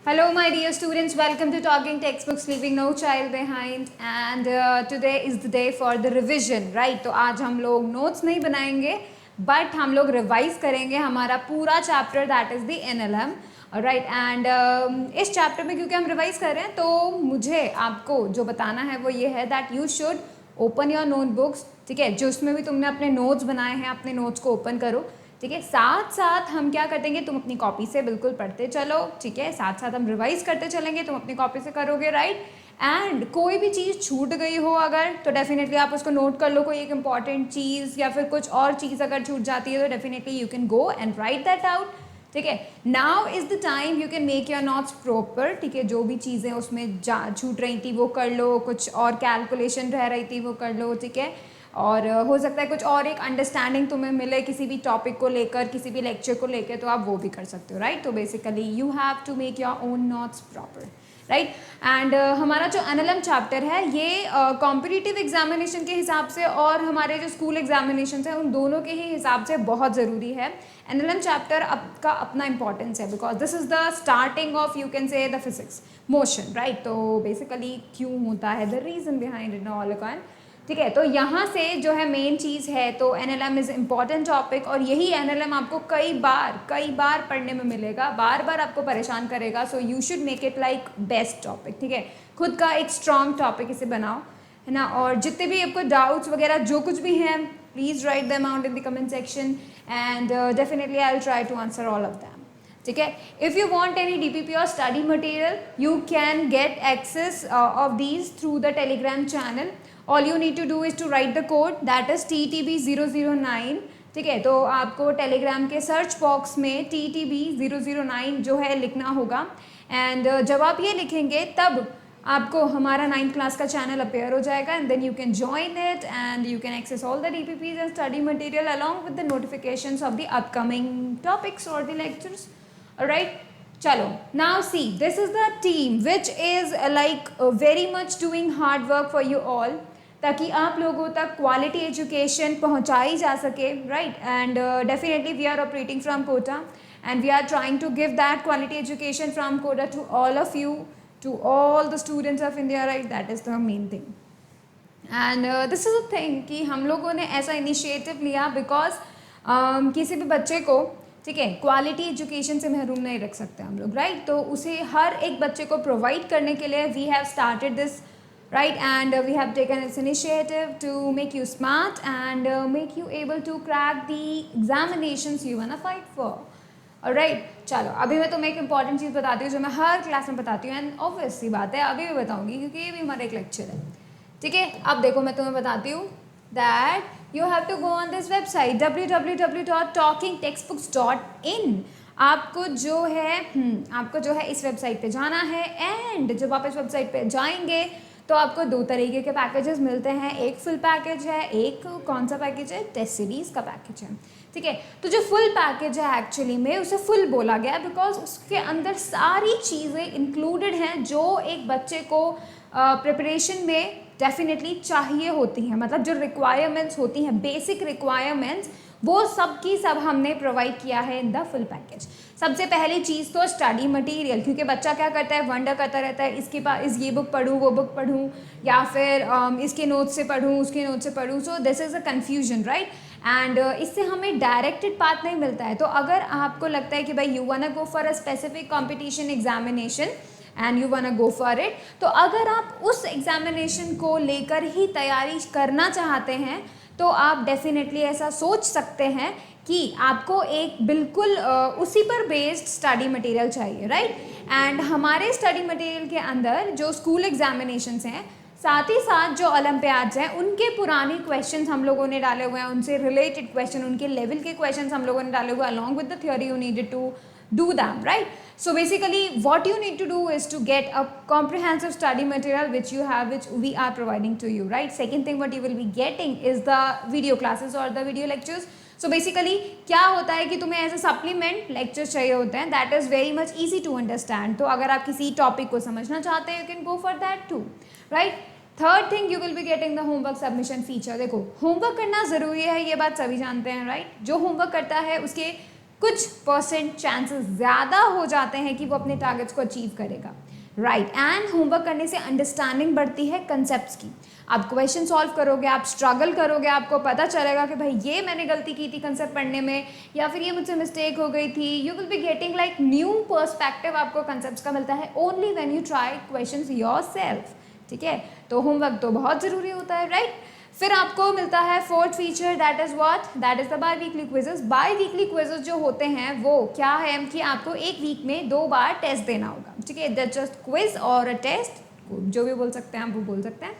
Hello, my dear students. Welcome to Talking Textbooks, Leaving No Child Behind. And today is the day for the revision, right? तो आज हम लोग notes नहीं बनाएंगे, but हम लोग revise करेंगे हमारा पूरा chapter that is the NLM, right and इस चैप्टर में क्योंकि हम रिवाइज कर रहे हैं तो मुझे आपको जो बताना है वो ये है that you should open your notebooks, ठीक है, जो उसमें भी तुमने अपने नोट्स बनाए हैं अपने नोट्स को ओपन करो, ठीक है। साथ साथ हम क्या करेंगे, तुम अपनी कॉपी से बिल्कुल पढ़ते चलो, ठीक है, साथ साथ हम रिवाइज करते चलेंगे, तुम अपनी कॉपी से करोगे, राइट। एंड कोई भी चीज़ छूट गई हो अगर तो डेफिनेटली आप उसको नोट कर लो, कोई एक इंपॉर्टेंट चीज़ या फिर कुछ और चीज़ अगर छूट जाती है तो definitely you can go and right that out, ठीक है। Now is the time you can make your notes proper, ठीक है। जो भी चीज़ें उसमें छूट रही थी वो कर लो, कुछ और कैलकुलेशन रह रही थी वो कर लो, ठीक है। और हो सकता है कुछ और एक अंडरस्टैंडिंग तुम्हें मिले किसी भी टॉपिक को लेकर, किसी भी लेक्चर को लेकर, तो आप वो भी कर सकते हो, राइट। तो basically you have to make your own notes proper, right. And हमारा जो एनएलएम चैप्टर है ये कॉम्पिटिटिव एग्जामिनेशन के हिसाब से और हमारे जो स्कूल एग्जामिनेशन हैं उन दोनों के ही हिसाब से बहुत ज़रूरी है। एनएलएम चैप्टर का अपना इंपॉर्टेंस है because this is the starting of you can say the physics motion, right. तो बेसिकली क्यों होता है, the reason behind it all कान, ठीक है। तो यहाँ से जो है मेन चीज़ है, तो एनएलएम इज़ इम्पॉर्टेंट टॉपिक और यही एनएलएम आपको कई बार पढ़ने में मिलेगा, बार बार आपको परेशान करेगा। So you should make it like best topic, ठीक है। खुद का एक स्ट्रॉन्ग टॉपिक इसे बनाओ, है ना। और जितने भी आपको डाउट्स वगैरह जो कुछ भी हैं please write them out in the comment section and definitely I will try to answer all of them, ठीक है। If you want any DPP or study material you can get access of these through the Telegram channel. All you need to do is to write the code that is TTB009, ठीक है। तो आपको Telegram के search box में TTB009 जो है लिखना होगा एंड जब आप ये लिखेंगे तब आपको हमारा 9th क्लास का चैनल अपेयर हो जाएगा and then you can join it and you can access all the DPPs and study material along with the notifications of the upcoming topics और द लेक्चर्स, ऑलराइट। चलो, now see this is the team which is like very much doing hard work for you all, ताकि आप लोगों तक quality education पहुंचाई जा सके, right. And definitely we are operating from Kota and we are trying to give that quality education from Kota to all of you, to all the students of India, right? That is the main thing. And this is a thing कि हम लोगों ने ऐसा initiative लिया because किसी भी बच्चे को, ठीक है, क्वालिटी एजुकेशन से महरूम नहीं रख सकते हम लोग, राइट। तो उसे हर एक बच्चे को प्रोवाइड करने के लिए we have started this, right, and we have taken this initiative to make you smart and make you able to crack the examinations you wanna fight for, alright. चलो, अभी मैं तुम्हें एक इंपॉर्टेंट चीज़ बताती हूँ जो मैं हर क्लास में बताती हूँ एंड ऑब्वियस सी बात है अभी भी बताऊँगी क्योंकि ये भी हमारा एक लेक्चर है, ठीक है। अब देखो मैं तुम्हें बताती हूँ that you have to go on this website www.talkingtextbooks.in। आपको जो है इस वेबसाइट पे जाना है एंड जब आप इस वेबसाइट पे जाएंगे तो आपको दो तरीके के पैकेजेस मिलते हैं, एक फुल पैकेज है, एक कौन सा पैकेज है, टेस्ट सीरीज़ का पैकेज है, ठीक है। तो जो फुल पैकेज है एक्चुअली में उसे फुल बोला गया बिकॉज उसके अंदर सारी चीज़ें इंक्लूडेड हैं जो एक बच्चे को प्रिपरेशन में डेफिनेटली चाहिए होती हैं, मतलब जो रिक्वायरमेंट्स होती हैं, बेसिक रिक्वायरमेंट्स, वो सब की सब हमने प्रोवाइड किया है इन द फुल पैकेज। सबसे पहली चीज़ तो स्टडी मटेरियल, क्योंकि बच्चा क्या करता है, वंडर करता रहता है इसके पास ये बुक पढ़ूँ वो बुक पढ़ूँ या फिर इसके नोट से पढ़ूँ उसके नोट से पढ़ूँ, so this is a confusion, right. And इससे हमें डायरेक्टेड पाथ नहीं मिलता है। तो अगर आपको लगता है कि भाई you wanna go for a specific competition examination and you wanna go for it, तो अगर आप उस एग्जामिनेशन को लेकर ही तैयारी करना चाहते हैं तो आप डेफिनेटली ऐसा सोच सकते हैं कि आपको एक बिल्कुल उसी पर बेस्ड स्टडी मटेरियल चाहिए, राइट। एंड हमारे स्टडी मटेरियल के अंदर जो स्कूल एग्जामिनेशंस हैं साथ ही साथ जो ओलंपियाड्स हैं उनके पुराने क्वेश्चंस हम लोगों ने डाले हुए हैं, उनसे रिलेटेड क्वेश्चन, उनके लेवल के क्वेश्चंस हम लोगों ने डाले हुए हैं along with the theory you needed to do them, right? So basically what you need to do is to get a comprehensive study material which we are providing to you, right? Second thing what you will be getting is the video classes or the video lectures. So basically क्या होता है कि तुम्हें ऐसे supplement lectures चाहिए होते हैं that is very much easy to understand. तो अगर आप किसी टॉपिक को समझना चाहते हैं you can go for that too, right. Third thing you will be getting the homework submission feature. देखो होमवर्क करना ज़रूरी है, ये बात सभी जानते हैं, राइट। जो होमवर्क करता है उसके कुछ परसेंट चांसेस ज़्यादा हो जाते हैं कि वो अपने टारगेट्स को अचीव करेगा, राइट। एंड होमवर्क करने से अंडरस्टैंडिंग बढ़ती है कंसेप्ट्स की। आप क्वेश्चन सॉल्व करोगे, आप स्ट्रगल करोगे, आपको पता चलेगा कि भाई ये मैंने गलती की थी कंसेप्ट पढ़ने में, या फिर ये मुझसे मिस्टेक हो गई थी। You will be getting like new perspective आपको कंसेप्ट्स का मिलता है only when you try questions yourself, ठीक है। तो होमवर्क तो बहुत ज़रूरी होता है, राइट। फिर आपको मिलता है fourth feature, that is what, that is the biweekly quizzes. By weekly quizzes जो होते हैं वो क्या है कि आपको एक वीक में 2 बार टेस्ट देना होगा, ठीक है। दैट जस्ट क्विज और अ टेस्ट, जो भी बोल सकते हैं आप वो बोल सकते हैं।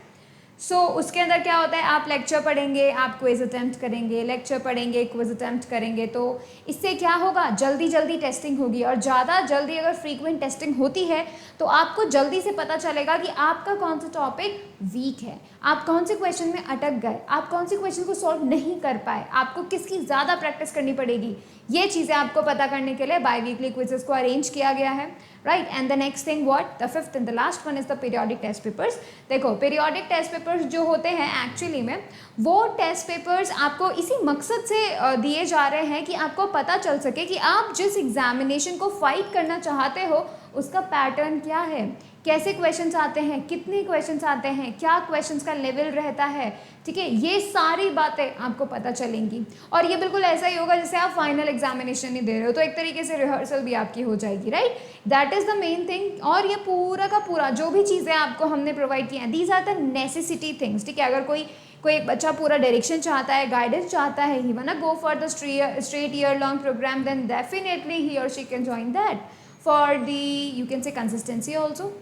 सो उसके अंदर क्या होता है, आप लेक्चर पढ़ेंगे, आप क्विज अटैम्प्ट करेंगे, लेक्चर पढ़ेंगे, क्विज अटैम्प्ट करेंगे। तो इससे क्या होगा, जल्दी जल्दी टेस्टिंग होगी, और ज़्यादा जल्दी अगर फ्रीक्वेंट टेस्टिंग होती है तो आपको जल्दी से पता चलेगा कि आपका कौन सा टॉपिक वीक है, आप कौन से क्वेश्चन में अटक गए, आप कौन से क्वेश्चन को सॉल्व नहीं कर पाए, आपको किसकी ज़्यादा प्रैक्टिस करनी पड़ेगी। ये चीज़ें आपको पता करने के लिए बाई वीकली क्विजेस को अरेंज किया गया है, right. And the next thing what, the fifth and the last one is the periodic test papers. देखो पीरियोडिक टेस्ट पेपर्स जो होते हैं एक्चुअली में वो टेस्ट पेपर्स आपको इसी मकसद से दिए जा रहे हैं कि आपको पता चल सके कि आप जिस एग्जामिनेशन को फाइट करना चाहते हो उसका पैटर्न क्या है, कैसे क्वेश्चंस आते हैं, कितने क्वेश्चंस आते हैं, क्या क्वेश्चंस का लेवल रहता है, ठीक है। ये सारी बातें आपको पता चलेंगी, और ये बिल्कुल ऐसा ही होगा जैसे आप फाइनल एग्जामिनेशन ही दे रहे हो, तो एक तरीके से रिहर्सल भी आपकी हो जाएगी, right. That is the main thing. और ये पूरा का पूरा जो भी चीज़ें आपको हमने प्रोवाइड की हैं, these are the necessity things, ठीक है। अगर कोई एक बच्चा पूरा डायरेक्शन चाहता है, गाइडेंस चाहता है, he want go for the straight year long program, then definitely he or she can join that for the, you can say, consistency also,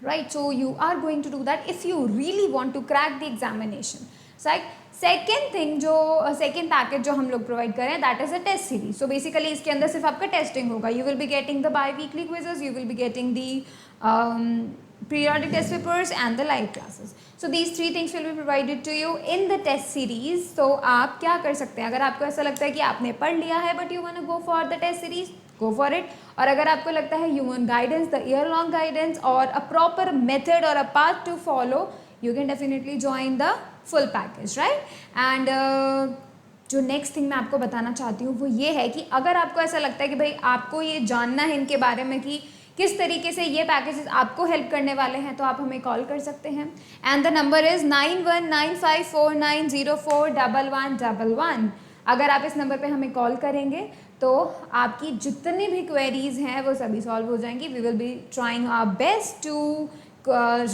right? So you are going to do that if you really want to crack the examination, right? Second thing जो second package जो हम लोग provide करें that is a test series. So basically इसके अंदर सिर्फ आपका testing होगा, you will be getting the biweekly quizzes, you will be getting the periodic test papers and the live classes. So these three things will be provided to you in the test series. So आप क्या कर सकते हैं, अगर आपको ऐसा लगता है कि आपने पढ़ लिया है but you want to go for the test series, go for it. और अगर आपको लगता है you want guidance, the year long guidance or a proper method or a path to follow, you can definitely join the full package, right? And जो next thing मैं आपको बताना चाहती हूँ वो ये है कि अगर आपको ऐसा लगता है कि भाई आपको ये जानना है इनके बारे में कि किस तरीके से ये पैकेजेस आपको हेल्प करने वाले हैं, तो आप हमें कॉल कर सकते हैं। And the number is 919549041111। अगर आप इस नंबर पे हमें कॉल करेंगे तो आपकी जितनी भी क्वेरीज हैं वो सभी सॉल्व हो जाएंगी। We will be trying our best to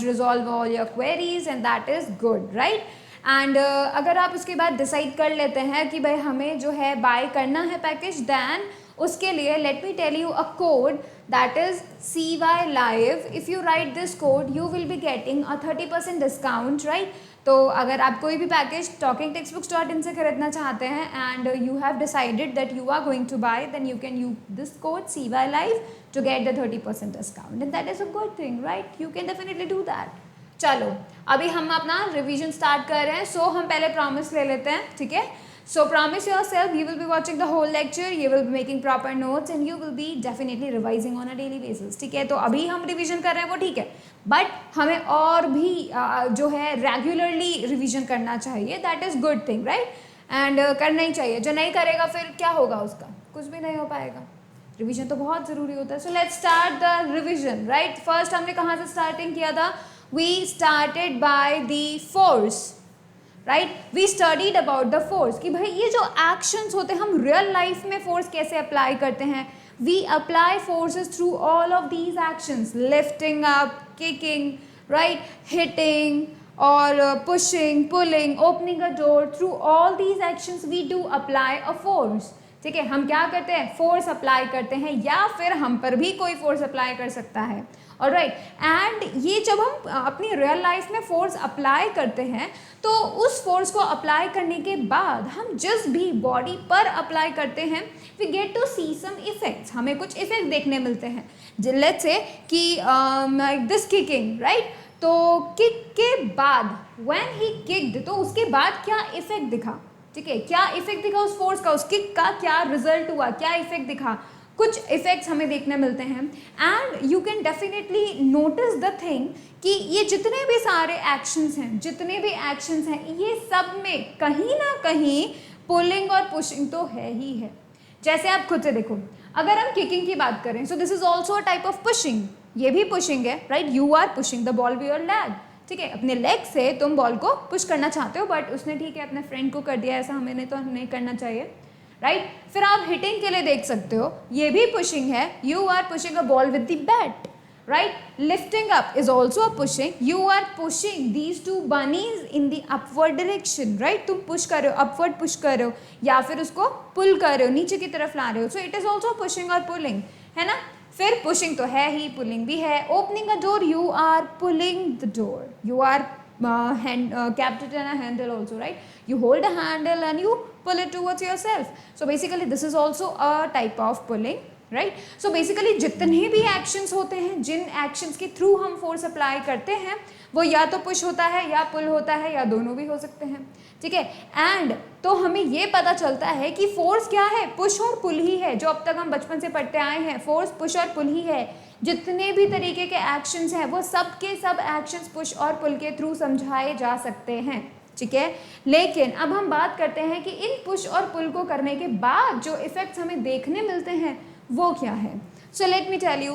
resolve all your queries and that is good, right. एंड अगर आप उसके बाद डिसाइड कर लेते हैं कि भाई हमें जो है बाय करना है पैकेज, देन उसके लिए let me tell you a code that is CY Live. If you write this code you will be getting a 30% discount, right. तो अगर आप कोई भी पैकेज talkingtextbooks.in से खरीदना चाहते हैं and you have decided that you are going to buy, then you can use this code CY Live to get the 30% discount, and that is a good thing, right? You can definitely do that. चलो अभी हम अपना revision start कर रहे हैं। सो हम पहले promise ले लेते हैं, ठीक है। So promise yourself you will be watching the whole lecture, you will be making proper notes and you will be definitely revising on a daily basis, ठीक है। तो अभी हम रिवीजन कर रहे हैं वो ठीक है, बट हमें और भी जो है रेगुलरली रिवीजन करना चाहिए, that is good thing, right. And करना ही चाहिए, जो नहीं करेगा फिर क्या होगा, उसका कुछ भी नहीं हो पाएगा। रिवीजन तो बहुत ज़रूरी होता है। So let's start the revision, right. First हमने कहाँ से स्टार्टिंग किया था, we started by the force, right. We studied about the force कि भाई ये जो एक्शंस होते हैं हम रियल लाइफ में फोर्स कैसे अप्लाई करते हैं। We apply forces through all of these actions, lifting up, kicking, right, hitting और pushing, pulling, opening a door, through all these actions we do apply a force, ठीक है। हम क्या करते हैं, फोर्स अप्लाई करते हैं, या फिर हम पर भी कोई फोर्स अप्लाई कर सकता है, ऑलराइट। एंड ये जब हम अपनी रियल लाइफ में फोर्स अप्लाई करते हैं तो उस फोर्स को अप्लाई करने के बाद हम जिस भी बॉडी पर अप्लाई करते हैं we get to see some effects, हमें कुछ इफेक्ट देखने मिलते हैं। लेट्स से कि दिस किकिंग, राइट। तो किक के बाद व्हेन ही किक्ड, तो उसके बाद क्या इफेक्ट दिखा, ठीक है, क्या इफेक्ट दिखा उस फोर्स का, उस किक का क्या रिजल्ट हुआ, क्या इफेक्ट दिखा, कुछ इफेक्ट्स हमें देखने मिलते हैं। And you can definitely notice the thing कि ये जितने भी सारे एक्शंस हैं, जितने भी एक्शंस हैं, ये सब में कहीं ना कहीं पुलिंग और पुशिंग तो है ही है, जैसे आप खुद से देखो, अगर हम किकिंग की बात करें, so this is also a type of pushing, ये भी पुशिंग है, right? You are pushing the ball with your leg, ठीक है? अपने लेग से तुम बॉल को पुश करना चाहते हो, बट उसने ठीक है अपने फ्रेंड को कर दिया, ऐसा हमें तो नहीं करना चाहिए, राइट? फिर आप हिटिंग के लिए देख सकते हो, ये भी पुशिंग है, you are pushing a ball with the bat, right? Lifting up is also a pushing. You are pushing these two bunnies in the upward direction, right? तुम push कर रहे हो, upward push कर रहे हो, या फिर उसको pull कर रहे हो, नीचे की तरफ ला रहे हो. So it is also pushing or pulling, है ना? फिर pushing तो है ही, pulling भी है. Opening a door, you are pulling the door. You are captured in a handle also, right? You hold a handle and you pull it towards yourself. So basically this is also a type of pulling. Right? So basically जितने भी actions होते हैं, जिन actions के through हम force apply करते हैं, वो या तो पुश होता है या पुल होता है या दोनों भी हो सकते हैं, ठीक है? एंड तो हमें ये पता चलता है कि फोर्स क्या है, पुश और पुल ही है, जो अब तक हम बचपन से पढ़ते आए हैं, फोर्स पुश और पुल ही है. जितने भी तरीके के एक्शंस हैं वो सब के सब एक्शंस पुश और पुल के थ्रू समझाए जा सकते हैं, ठीक है? लेकिन अब हम बात करते हैं कि इन पुश और पुल को करने के बाद जो इफेक्ट्स हमें देखने मिलते हैं वो क्या है. So let me tell you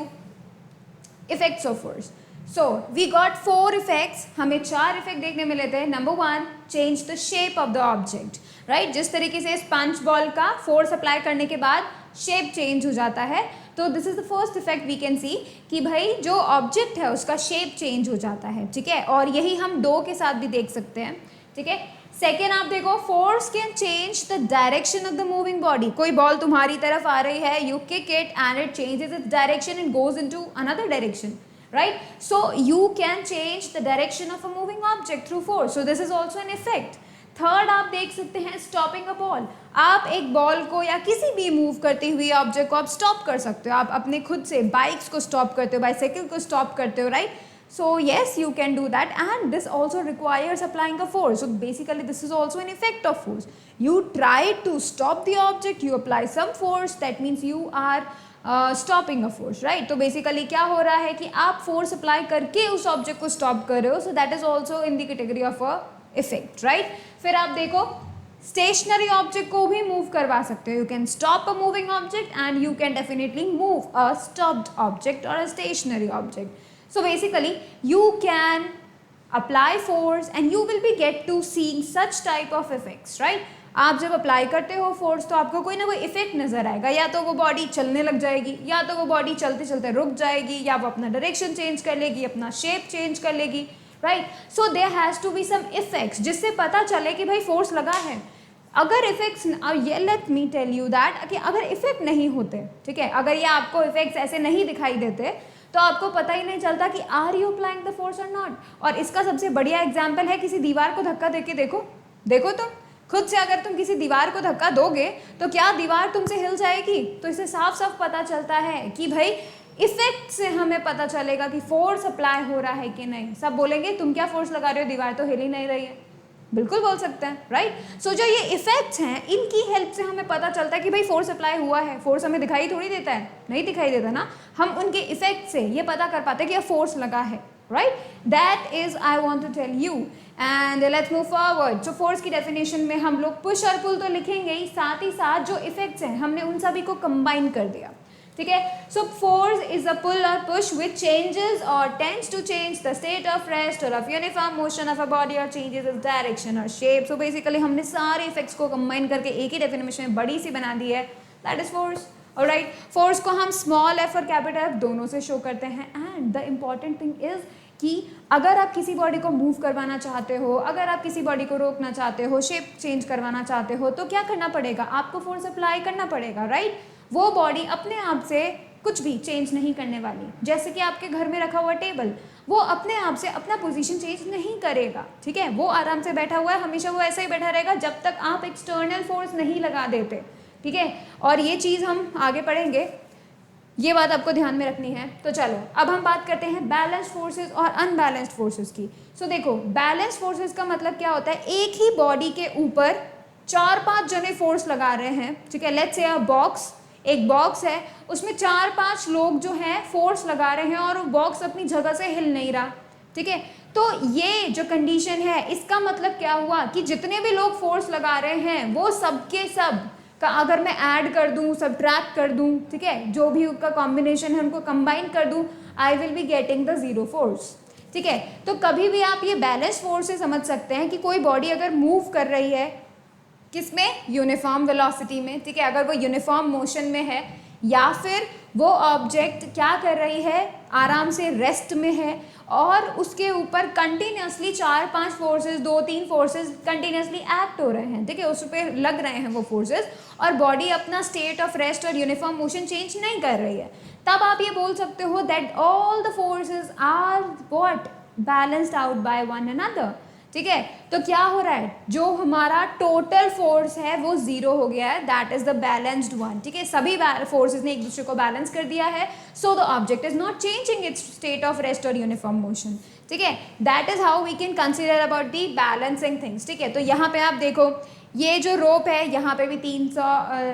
effects of force. So we got 4 effects, हमें 4 इफेक्ट देखने मिले थे. Number 1, change the shape of the object, right? जिस तरीके से स्पंज बॉल का फोर्स अप्लाई करने के बाद शेप चेंज हो जाता है, तो this is the first effect we can see कि भाई जो ऑब्जेक्ट है उसका शेप चेंज हो जाता है, ठीक है? और यही हम डो के साथ भी देख सकते हैं, ठीक है? सेकेंड आप देखो, force can change the direction of the moving body. कोई बॉल तुम्हारी तरफ आ रही है, you kick it and it changes its direction and goes into another direction, right? So you can change the direction of a moving object through force. So this is also an effect. Third आप देख सकते हैं stopping a ball. आप एक ball को या किसी भी मूव करती हुई ऑब्जेक्ट को आप स्टॉप कर सकते हो. आप अपने खुद से बाइक्स को स्टॉप करते हो, बाइसाइकिल को स्टॉप करते हो, right? So yes, you can do that, and this also requires applying a force. So basically this is also an effect of force. You try to stop the object, you apply some force, that means you are stopping a force, right? तो basically क्या हो रहा है कि आप force apply करके उस object को stop कर रहे हो, so that is also in the category of a effect, right? फिर आप देखो स्टेशनरी ऑब्जेक्ट को भी मूव करवा सकते हो. You can stop a moving object and you can definitely move a stopped object or a stationary object. So basically you can apply force and you will be get to seeing such type of effects, right? आप जब apply करते हो force तो आपको कोई ना कोई effect नजर आएगा, या तो वो बॉडी चलने लग जाएगी, या तो वो बॉडी चलते चलते रुक जाएगी, या वो अपना डायरेक्शन चेंज कर लेगी, अपना शेप चेंज कर लेगी, right? So there has to be some effects जिससे पता चले कि भाई फोर्स लगा है. अगर इफेक्ट्स, ये let me tell you that कि अगर इफेक्ट नहीं होते, ठीक है, अगर ये आपको इफेक्ट्स ऐसे नहीं दिखाई देते तो आपको पता ही नहीं चलता कि are you applying the force और नॉट. और इसका सबसे बढ़िया एग्जांपल है, किसी दीवार को धक्का देके देखो तुम खुद से, अगर तुम किसी दीवार को धक्का दोगे तो क्या दीवार तुमसे हिल जाएगी? तो इससे साफ साफ पता चलता है कि भाई इफेक्ट से हमें पता चलेगा कि फोर्स अप्लाई हो रहा है कि नहीं. सब बोलेंगे तुम क्या फोर्स लगा रहे हो, दीवार तो हिल ही नहीं रही है. बिल्कुल बोल सकते हैं, राइट? सो जो ये इफेक्ट्स हैं इनकी हेल्प से हमें पता चलता है कि भाई फोर्स अप्लाई हुआ है. फोर्स हमें दिखाई थोड़ी देता है, नहीं दिखाई देता ना. हम उनके इफेक्ट से ये पता कर पाते हैं कि यह फोर्स लगा है, right? That is I want to tell you. And let's move forward. जो फोर्स की डेफिनेशन में हम लोग पुश और पुल तो लिखेंगे ही, साथ ही साथ जो इफेक्ट्स हैं हमने उन सभी को कंबाइन कर दिया, ठीक है? So force is a pull or push which changes or tends to change the state of rest or of uniform motion of a body or changes its direction or shape. So basically हमने सारे effects को combine करके एक ही definition में बड़ी सी बना दी है, that is force. Alright, force को हम स्मॉल एफ और कैपिटल एफ दोनों से शो करते हैं. And the important thing is कि अगर आप किसी बॉडी को मूव करवाना चाहते हो, अगर आप किसी बॉडी को रोकना चाहते हो, शेप चेंज करवाना चाहते हो, तो क्या करना पड़ेगा? आपको फोर्स अप्लाई करना पड़ेगा, राइट? वो बॉडी अपने आप से कुछ भी चेंज नहीं करने वाली. जैसे कि आपके घर में रखा हुआ टेबल, वो अपने आप से अपना पोजीशन चेंज नहीं करेगा, ठीक है? वो आराम से बैठा हुआ है, हमेशा वो ऐसा ही बैठा रहेगा जब तक आप एक्सटर्नल फोर्स नहीं लगा देते, ठीक है? और ये चीज़ हम आगे पढ़ेंगे, ये बात आपको ध्यान में रखनी है. तो चलो अब हम बात करते हैं बैलेंस्ड फोर्सेस और अनबैलेंस्ड फोर्सेस की. सो देखो, बैलेंस्ड फोर्सेस का मतलब क्या होता है? एक ही बॉडी के ऊपर 4-5 जने फोर्स लगा रहे हैं, ठीक है? लेट्स से एक बॉक्स है, उसमें 4-5 लोग जो हैं फोर्स लगा रहे हैं और वो बॉक्स अपनी जगह से हिल नहीं रहा, ठीक है? तो ये जो कंडीशन है, इसका मतलब क्या हुआ कि जितने भी लोग फोर्स लगा रहे हैं वो सब के सब अगर मैं ऐड कर दूं, सब्ट्रैक्ट कर दूं, ठीक है, जो भी उसका कॉम्बिनेशन है उनको कंबाइन कर दूं, आई will be getting the zero force, ठीक है। तो कभी भी आप ये बैलेंस फोर्स से समझ सकते हैं कि कोई बॉडी अगर मूव कर रही है किसमें, यूनिफॉर्म वेलोसिटी में, ठीक है, अगर वो यूनिफॉर्म मोशन में है, या फिर वो ऑब्जेक्ट क्या कर रही है, आराम से रेस्ट में है और उसके ऊपर continuously 4-5 forces, 2-3 forces continuously act हो रहे हैं, ठीक है, उस पर लग रहे हैं वो फोर्सेस, और बॉडी अपना स्टेट ऑफ रेस्ट और यूनिफॉर्म मोशन चेंज नहीं कर रही है, तब आप ये बोल सकते हो that all the forces are what, balanced out by one another, ठीक है। तो क्या हो रहा है, जो हमारा टोटल फोर्स है वो जीरो हो गया है, that is the balanced one, ठीक है, सभी फोर्सेस ने एक दूसरे को बैलेंस कर दिया है, so the object is not changing its state of rest और यूनिफॉर्म मोशन, ठीक है। That is how we can consider about the balancing things, ठीक है। तो यहाँ पे आप देखो, ये जो रोप है यहाँ पे भी 300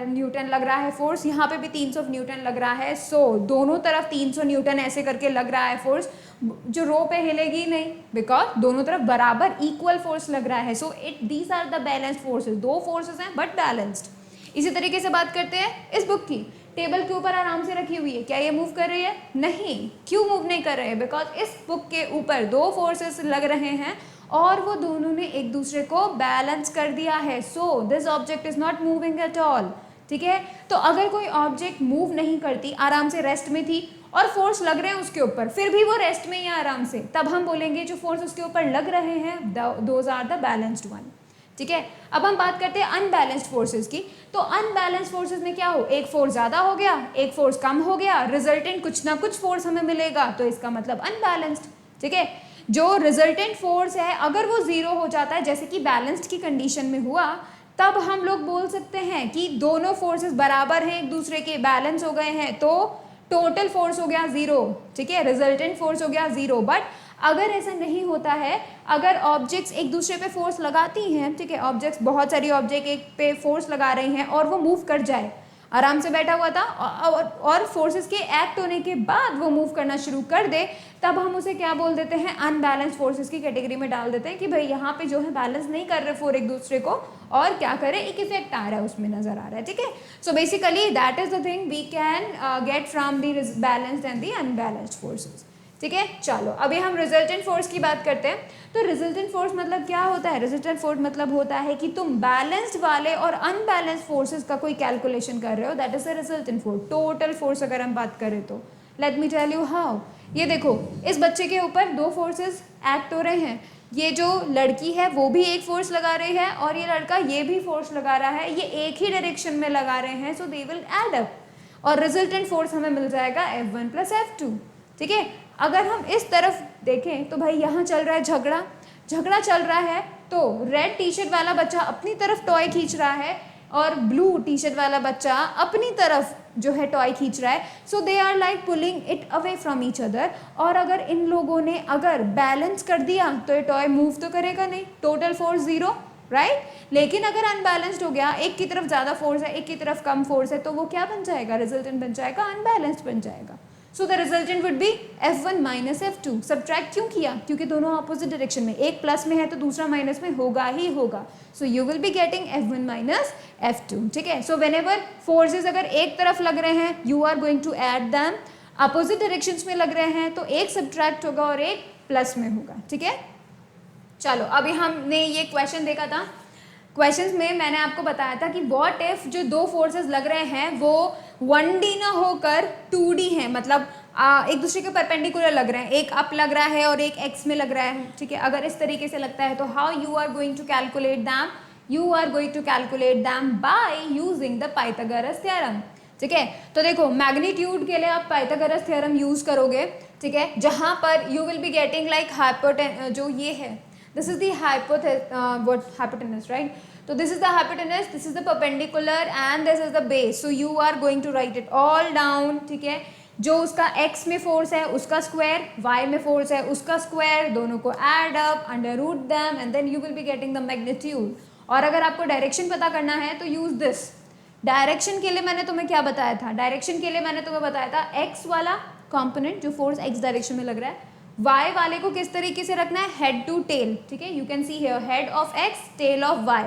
न्यूटन लग रहा है फोर्स, यहाँ पे भी 300 न्यूटन लग रहा है, सो दोनों तरफ 300 न्यूटन ऐसे करके लग रहा है फोर्स, जो रोप है हिलेगी नहीं, बिकॉज दोनों तरफ बराबर इक्वल फोर्स लग रहा है, so it these are the balanced forces, दो फोर्सेस हैं बट बैलेंस्ड। इसी तरीके से बात करते हैं इस बुक की, टेबल के ऊपर आराम से रखी हुई है, क्या ये मूव कर रही है, नहीं, क्यों मूव नहीं कर रहे हैं, बिकॉज इस बुक के ऊपर दो फोर्सेस लग रहे हैं और वो दोनों ने एक दूसरे को बैलेंस कर दिया है, so this object is not moving at all, ठीक है। तो अगर कोई ऑब्जेक्ट मूव नहीं करती, आराम से रेस्ट में थी और फोर्स लग रहे हैं उसके ऊपर, फिर भी वो रेस्ट में ही है आराम से, तब हम बोलेंगे जो फोर्स उसके ऊपर लग रहे हैं those are the balanced one, ठीक है। अब हम बात करते हैं अनबैलेंस्ड फोर्सेस की। तो अनबैलेंस्ड फोर्सेस में क्या हो, एक फोर्स ज़्यादा हो गया, एक फोर्स कम हो गया, रिजल्टेंट कुछ ना कुछ फोर्स हमें मिलेगा, तो इसका मतलब अनबैलेंस्ड, ठीक है। जो रिजल्टेंट फोर्स है अगर वो जीरो हो जाता है, जैसे कि बैलेंस्ड की कंडीशन में हुआ, तब हम लोग बोल सकते हैं कि दोनों फोर्सेस बराबर हैं एक दूसरे के, बैलेंस हो गए हैं, तो टोटल फोर्स हो गया जीरो, ठीक है, रिजल्टेंट फोर्स हो गया जीरो। बट अगर ऐसा नहीं होता है, अगर ऑब्जेक्ट्स एक दूसरे पे फोर्स लगाती हैं, ठीक है, ऑब्जेक्ट्स, बहुत सारी ऑब्जेक्ट एक पे फोर्स लगा रही हैं और वो मूव कर जाए, आराम से बैठा हुआ था और फोर्सेस के एक्ट होने के बाद वो मूव करना शुरू कर दे, तब हम उसे क्या बोल देते हैं, अनबैलेंस फोर्सेस की कैटेगरी में डाल देते हैं कि भाई यहाँ पे जो है बैलेंस नहीं कर रहे फोर एक दूसरे को, और क्या करे, एक इफेक्ट आ रहा है उसमें, नजर आ रहा है, ठीक है। So basically that is the thing we can get from the balanced and the unbalanced forces, ठीक है। चलो अभी हम रिजल्टेंट फोर्स की बात करते हैं। तो रिजल्टेंट फोर्स मतलब क्या होता है, रिजल्टेंट फोर्स मतलब होता है कि तुम बैलेंस्ड वाले और अनबैलेंस्ड फोर्सेस का कोई कैलकुलेशन कर रहे हो, that is the resultant force, total force अगर हम बात करें तो। Let me tell you how. ये देखो, इस बच्चे के ऊपर दो फोर्सेस एक्ट हो रहे हैं, ये जो लड़की है वो भी एक फोर्स लगा रही है और ये लड़का ये भी फोर्स लगा रहा है, ये एक ही डायरेक्शन में लगा रहे हैं, सो दे विल एड अप, और रिजल्टेंट फोर्स हमें मिल जाएगा F1 + F2, ठीक है। अगर हम इस तरफ देखें तो भाई यहाँ चल रहा है झगड़ा चल रहा है, तो रेड टी शर्ट वाला बच्चा अपनी तरफ टॉय खींच रहा है और ब्लू टी शर्ट वाला बच्चा अपनी तरफ जो है टॉय खींच रहा है, so they are like pulling it away from each other. और अगर इन लोगों ने अगर बैलेंस कर दिया तो ये टॉय मूव तो करेगा नहीं, टोटल फोर्स जीरो, राइट। लेकिन अगर अनबैलेंस्ड हो गया, एक की तरफ ज़्यादा फोर्स है एक की तरफ कम फोर्स है, तो वो क्या बन जाएगा, रिजल्टेंट बन जाएगा अनबैलेंस्ड बन जाएगा। So the resultant would be F1 - F2। Subtract क्यों किया, क्योंकि दोनों अपोजिट डायरेक्शन में, एक प्लस में है तो दूसरा माइनस में होगा ही होगा, so you will be getting F1 - F2, ठीक है। सो व्हेनेवर फोर्सेस अगर एक तरफ लग रहे हैं, you are going to add them, opposite directions में लग रहे हैं तो एक सब्ट्रैक्ट होगा और एक प्लस में होगा, ठीक है। चलो अभी हमने ये क्वेश्चन देखा था, क्वेश्चंस में मैंने आपको बताया था कि व्हाट इफ जो दो फोर्सेस लग रहे हैं वो 1D ना होकर 2D हैं, मतलब एक दूसरे के परपेंडिकुलर लग रहे हैं, एक अप लग रहा है और एक एक्स में लग रहा है, ठीक है। अगर इस तरीके से लगता है तो how you are going to calculate them, you are going to calculate them by using the Pythagoras theorem, ठीक है। तो देखो मैग्नीट्यूड के लिए आप पाइथागोरस थ्योरम यूज करोगे, ठीक है, जहां पर you will be getting like hypotenuse, जो ये है this is the hypotenuse, right? So this is the hypotenuse, this is the perpendicular and this is the base, so you are going to write it all down, ठीक है। जो उसका x में force है उसका स्क्वायर, y में force है उसका स्क्वायर, दोनों को add up, under root them and then you will be getting the magnitude. और अगर आपको डायरेक्शन पता करना है तो यूज दिस। डायरेक्शन के लिए मैंने तुम्हें क्या बताया था, डायरेक्शन के लिए मैंने तुम्हें बताया था x वाला कॉम्पोनेंट जो फोर्स x डायरेक्शन में लग रहा है, y वाले को किस तरीके से रखना है, हेड टू टेल, ठीक है। You can see here head of x tail of y,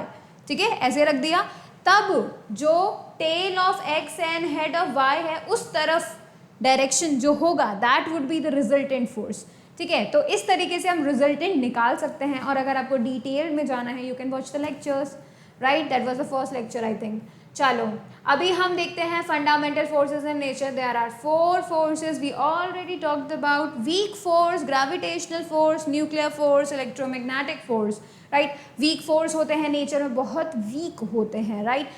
ठीक है, ऐसे रख दिया। तब जो tail of x and head of y है उस तरफ डायरेक्शन जो होगा that would be the resultant force. ठीक है, तो इस तरीके से हम रिजल्टेंट निकाल सकते हैं। और अगर आपको डिटेल में जाना है you can watch the lectures, right, that was the first lecture I think. चलो अभी हम देखते हैं fundamental forces in nature. There are 4 forces we already talked about, weak force, gravitational force, nuclear force, electromagnetic force, right. Weak force होते हैं nature में, बहुत week होते हैं, राइट,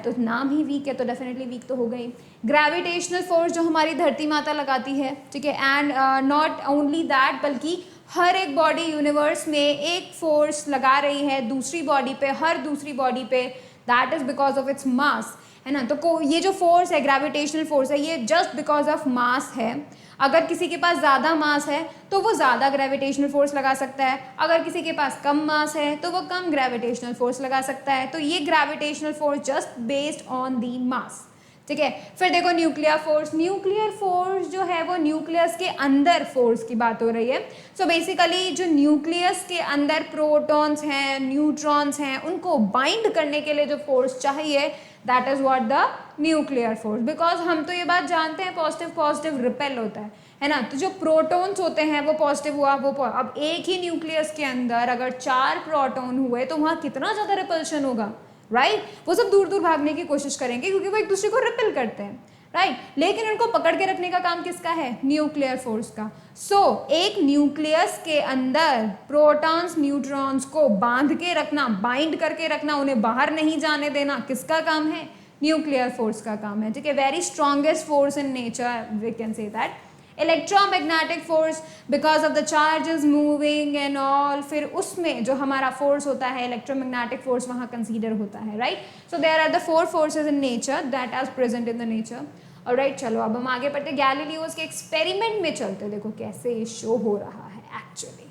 तो नाम ही वीक है तो डेफिनेटली वीक तो हो गई। ग्रेविटेशनल फोर्स जो हमारी धरती माता लगाती है, ठीक है, एंड नॉट ओनली दैट बल्कि हर एक बॉडी यूनिवर्स में एक फोर्स लगा रही है दूसरी बॉडी पे, हर दूसरी बॉडी पे, that is because of its mass, है ना। तो ये जो फोर्स है ग्रेविटेशनल फोर्स है ये जस्ट बिकॉज ऑफ मास है। अगर किसी के पास ज़्यादा मास है तो वो ज़्यादा ग्रेविटेशनल फोर्स लगा सकता है, अगर किसी के पास कम मास है तो वो कम ग्रेविटेशनल फोर्स लगा सकता है। तो ये gravitational force just based on the mass, ठीक है। फिर देखो न्यूक्लियर फोर्स, न्यूक्लियर फोर्स जो है वो न्यूक्लियस के अंदर फोर्स की बात हो रही है। सो बेसिकली जो न्यूक्लियस के अंदर प्रोटॉन्स हैं, न्यूट्रॉन्स हैं, उनको बाइंड करने के लिए जो फोर्स चाहिए that is what the nuclear force. Because हम तो ये बात जानते हैं पॉजिटिव पॉजिटिव रिपेल होता है ना। तो जो प्रोटॉन्स होते हैं वो पॉजिटिव हुआ, वो अब एक ही न्यूक्लियस के अंदर अगर 4 प्रोटॉन हुए तो वहाँ कितना ज़्यादा रिपल्शन होगा, राइट। वो सब दूर दूर भागने की कोशिश करेंगे क्योंकि वो एक दूसरे को रिपेल करते हैं, राइट। लेकिन उनको पकड़ के रखने का काम किसका है? न्यूक्लियर फोर्स का। सो एक न्यूक्लियस के अंदर प्रोटॉन्स न्यूट्रॉन्स को बांध के रखना, बाइंड करके रखना, उन्हें बाहर नहीं जाने देना, किसका काम है? न्यूक्लियर फोर्स का काम है, ठीक है। Very strongest force in nature we can say that. Electromagnetic force because of the charges moving and all, फिर उसमें जो हमारा फोर्स होता है इलेक्ट्रोमैग्नेटिक फोर्स वहाँ कंसीडर होता है, right. So there are the 4 forces in nature that are present in the nature. Alright, चलो अब हम आगे बढ़ते गैलीलियोस के एक्सपेरिमेंट में चलते। देखो कैसे ये शो हो रहा है एक्चुअली।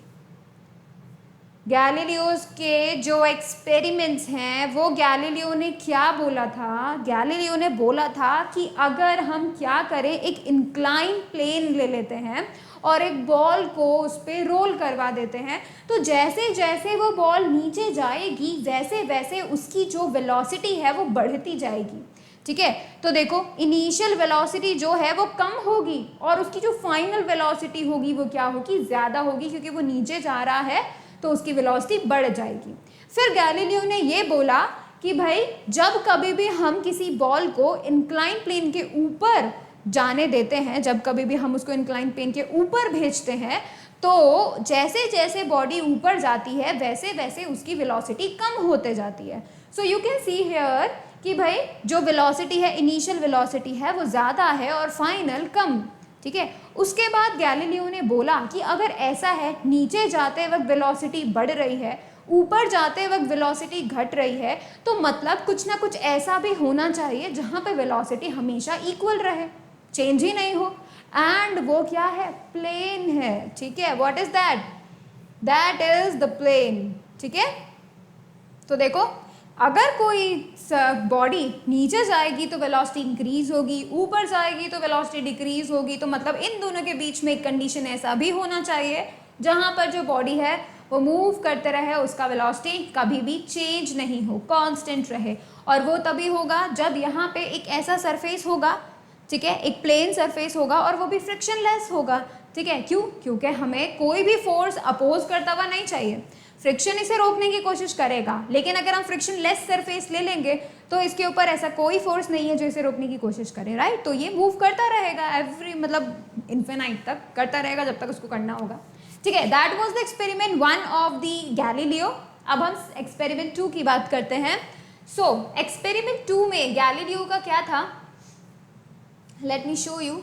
गैलीलियोस के जो एक्सपेरिमेंट्स हैं वो गैलीलियो ने क्या बोला था? गैलीलियो ने बोला था कि अगर हम क्या करें, एक इंक्लाइन प्लेन ले लेते हैं और एक बॉल को उस पर रोल करवा देते हैं, तो जैसे जैसे वो बॉल नीचे जाएगी वैसे वैसे उसकी जो वेलोसिटी है वो बढ़ती जाएगी, ठीक है। तो देखो इनिशियल वेलोसिटी जो है वो कम होगी और उसकी जो फाइनल वेलोसिटी होगी वो क्या होगी? ज़्यादा होगी, क्योंकि वो नीचे जा रहा है तो उसकी वेलोसिटी बढ़ जाएगी। फिर गैलीलियो ने ये बोला कि भाई जब कभी भी हम किसी बॉल को इंक्लाइन प्लेन के ऊपर जाने देते हैं, जब कभी भी हम उसको इंक्लाइन प्लेन के ऊपर भेजते हैं, तो जैसे जैसे बॉडी ऊपर जाती है वैसे वैसे उसकी वेलोसिटी कम होते जाती है। So you can see here कि भाई जो वेलोसिटी है, इनिशियल वेलोसिटी है वो ज़्यादा है और फाइनल कम, ठीक है। उसके बाद गैलीलियो ने बोला कि अगर ऐसा है, नीचे जाते वक्त वेलोसिटी बढ़ रही है, ऊपर जाते वक्त वेलोसिटी घट रही है, तो मतलब कुछ ना कुछ ऐसा भी होना चाहिए जहाँ पे वेलोसिटी हमेशा इक्वल रहे, चेंज ही नहीं हो। एंड वो क्या है? प्लेन है, ठीक है। What is that? That is the plane, ठीक है। तो देखो अगर कोई बॉडी नीचे जाएगी तो वेलोसिटी इंक्रीज होगी, ऊपर जाएगी तो वेलोसिटी डिक्रीज होगी, तो मतलब इन दोनों के बीच में एक कंडीशन ऐसा भी होना चाहिए जहाँ पर जो बॉडी है वो मूव करते रहे, उसका वेलोसिटी कभी भी चेंज नहीं हो, कांस्टेंट रहे। और वो तभी होगा जब यहाँ पे एक ऐसा सरफेस होगा, ठीक है, एक प्लेन सरफेस होगा और वो भी फ्रिक्शनलेस होगा, ठीक है। क्यों? क्योंकि हमें कोई भी फोर्स अपोज करता हुआ नहीं चाहिए, फ्रिक्शन इसे रोकने की कोशिश करेगा। लेकिन अगर हम फ्रिक्शन लेस सरफेस ले लेंगे तो इसके ऊपर ऐसा कोई फोर्स नहीं है जो इसे रोकने की कोशिश करे, राइट। तो ये मूव करता रहेगा मतलब इन्फिनाइट तक करता रहेगा जब तक उसको करना होगा, ठीक है। That was the experiment 1 of the Galileo. अब हम एक्सपेरिमेंट 2 की बात करते हैं। सो एक्सपेरिमेंट 2 में गैलीलियो का क्या था, लेट मी शो यू।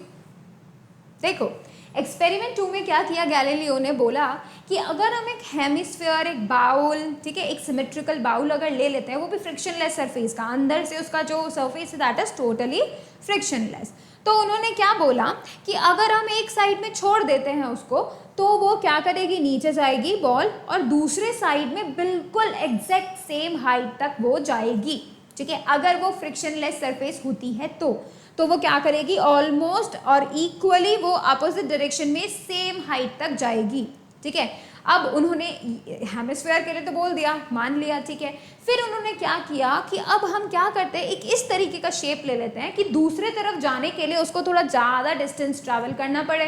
देखो एक्सपेरिमेंट 2 में क्या किया गैलीलियो ने, बोला कि अगर हम एक हेमिस्फीयर, एक बाउल, ठीक है, एक सिमेट्रिकल बाउल अगर ले लेते हैं, वो भी फ्रिक्शनलेस सरफेस का, अंदर से उसका जो सरफेस है दैट इज टोटली फ्रिक्शनलेस। तो उन्होंने क्या बोला कि अगर हम एक साइड में छोड़ देते हैं उसको, तो वो क्या करेगी? नीचे जाएगी बॉल और दूसरे साइड में बिल्कुल एग्जैक्ट सेम हाइट तक वो जाएगी, ठीक है। अगर वो फ्रिक्शनलेस सरफेस होती है तो वो क्या करेगी? ऑलमोस्ट और इक्वली वो अपोजिट डायरेक्शन में सेम हाइट तक जाएगी, ठीक है। अब उन्होंने हेमिस्फीयर के लिए तो बोल दिया, मान लिया, ठीक है। फिर उन्होंने क्या किया कि अब हम क्या करते हैं, एक इस तरीके का शेप ले लेते हैं कि दूसरे तरफ जाने के लिए उसको थोड़ा ज़्यादा डिस्टेंस ट्रैवल करना पड़े।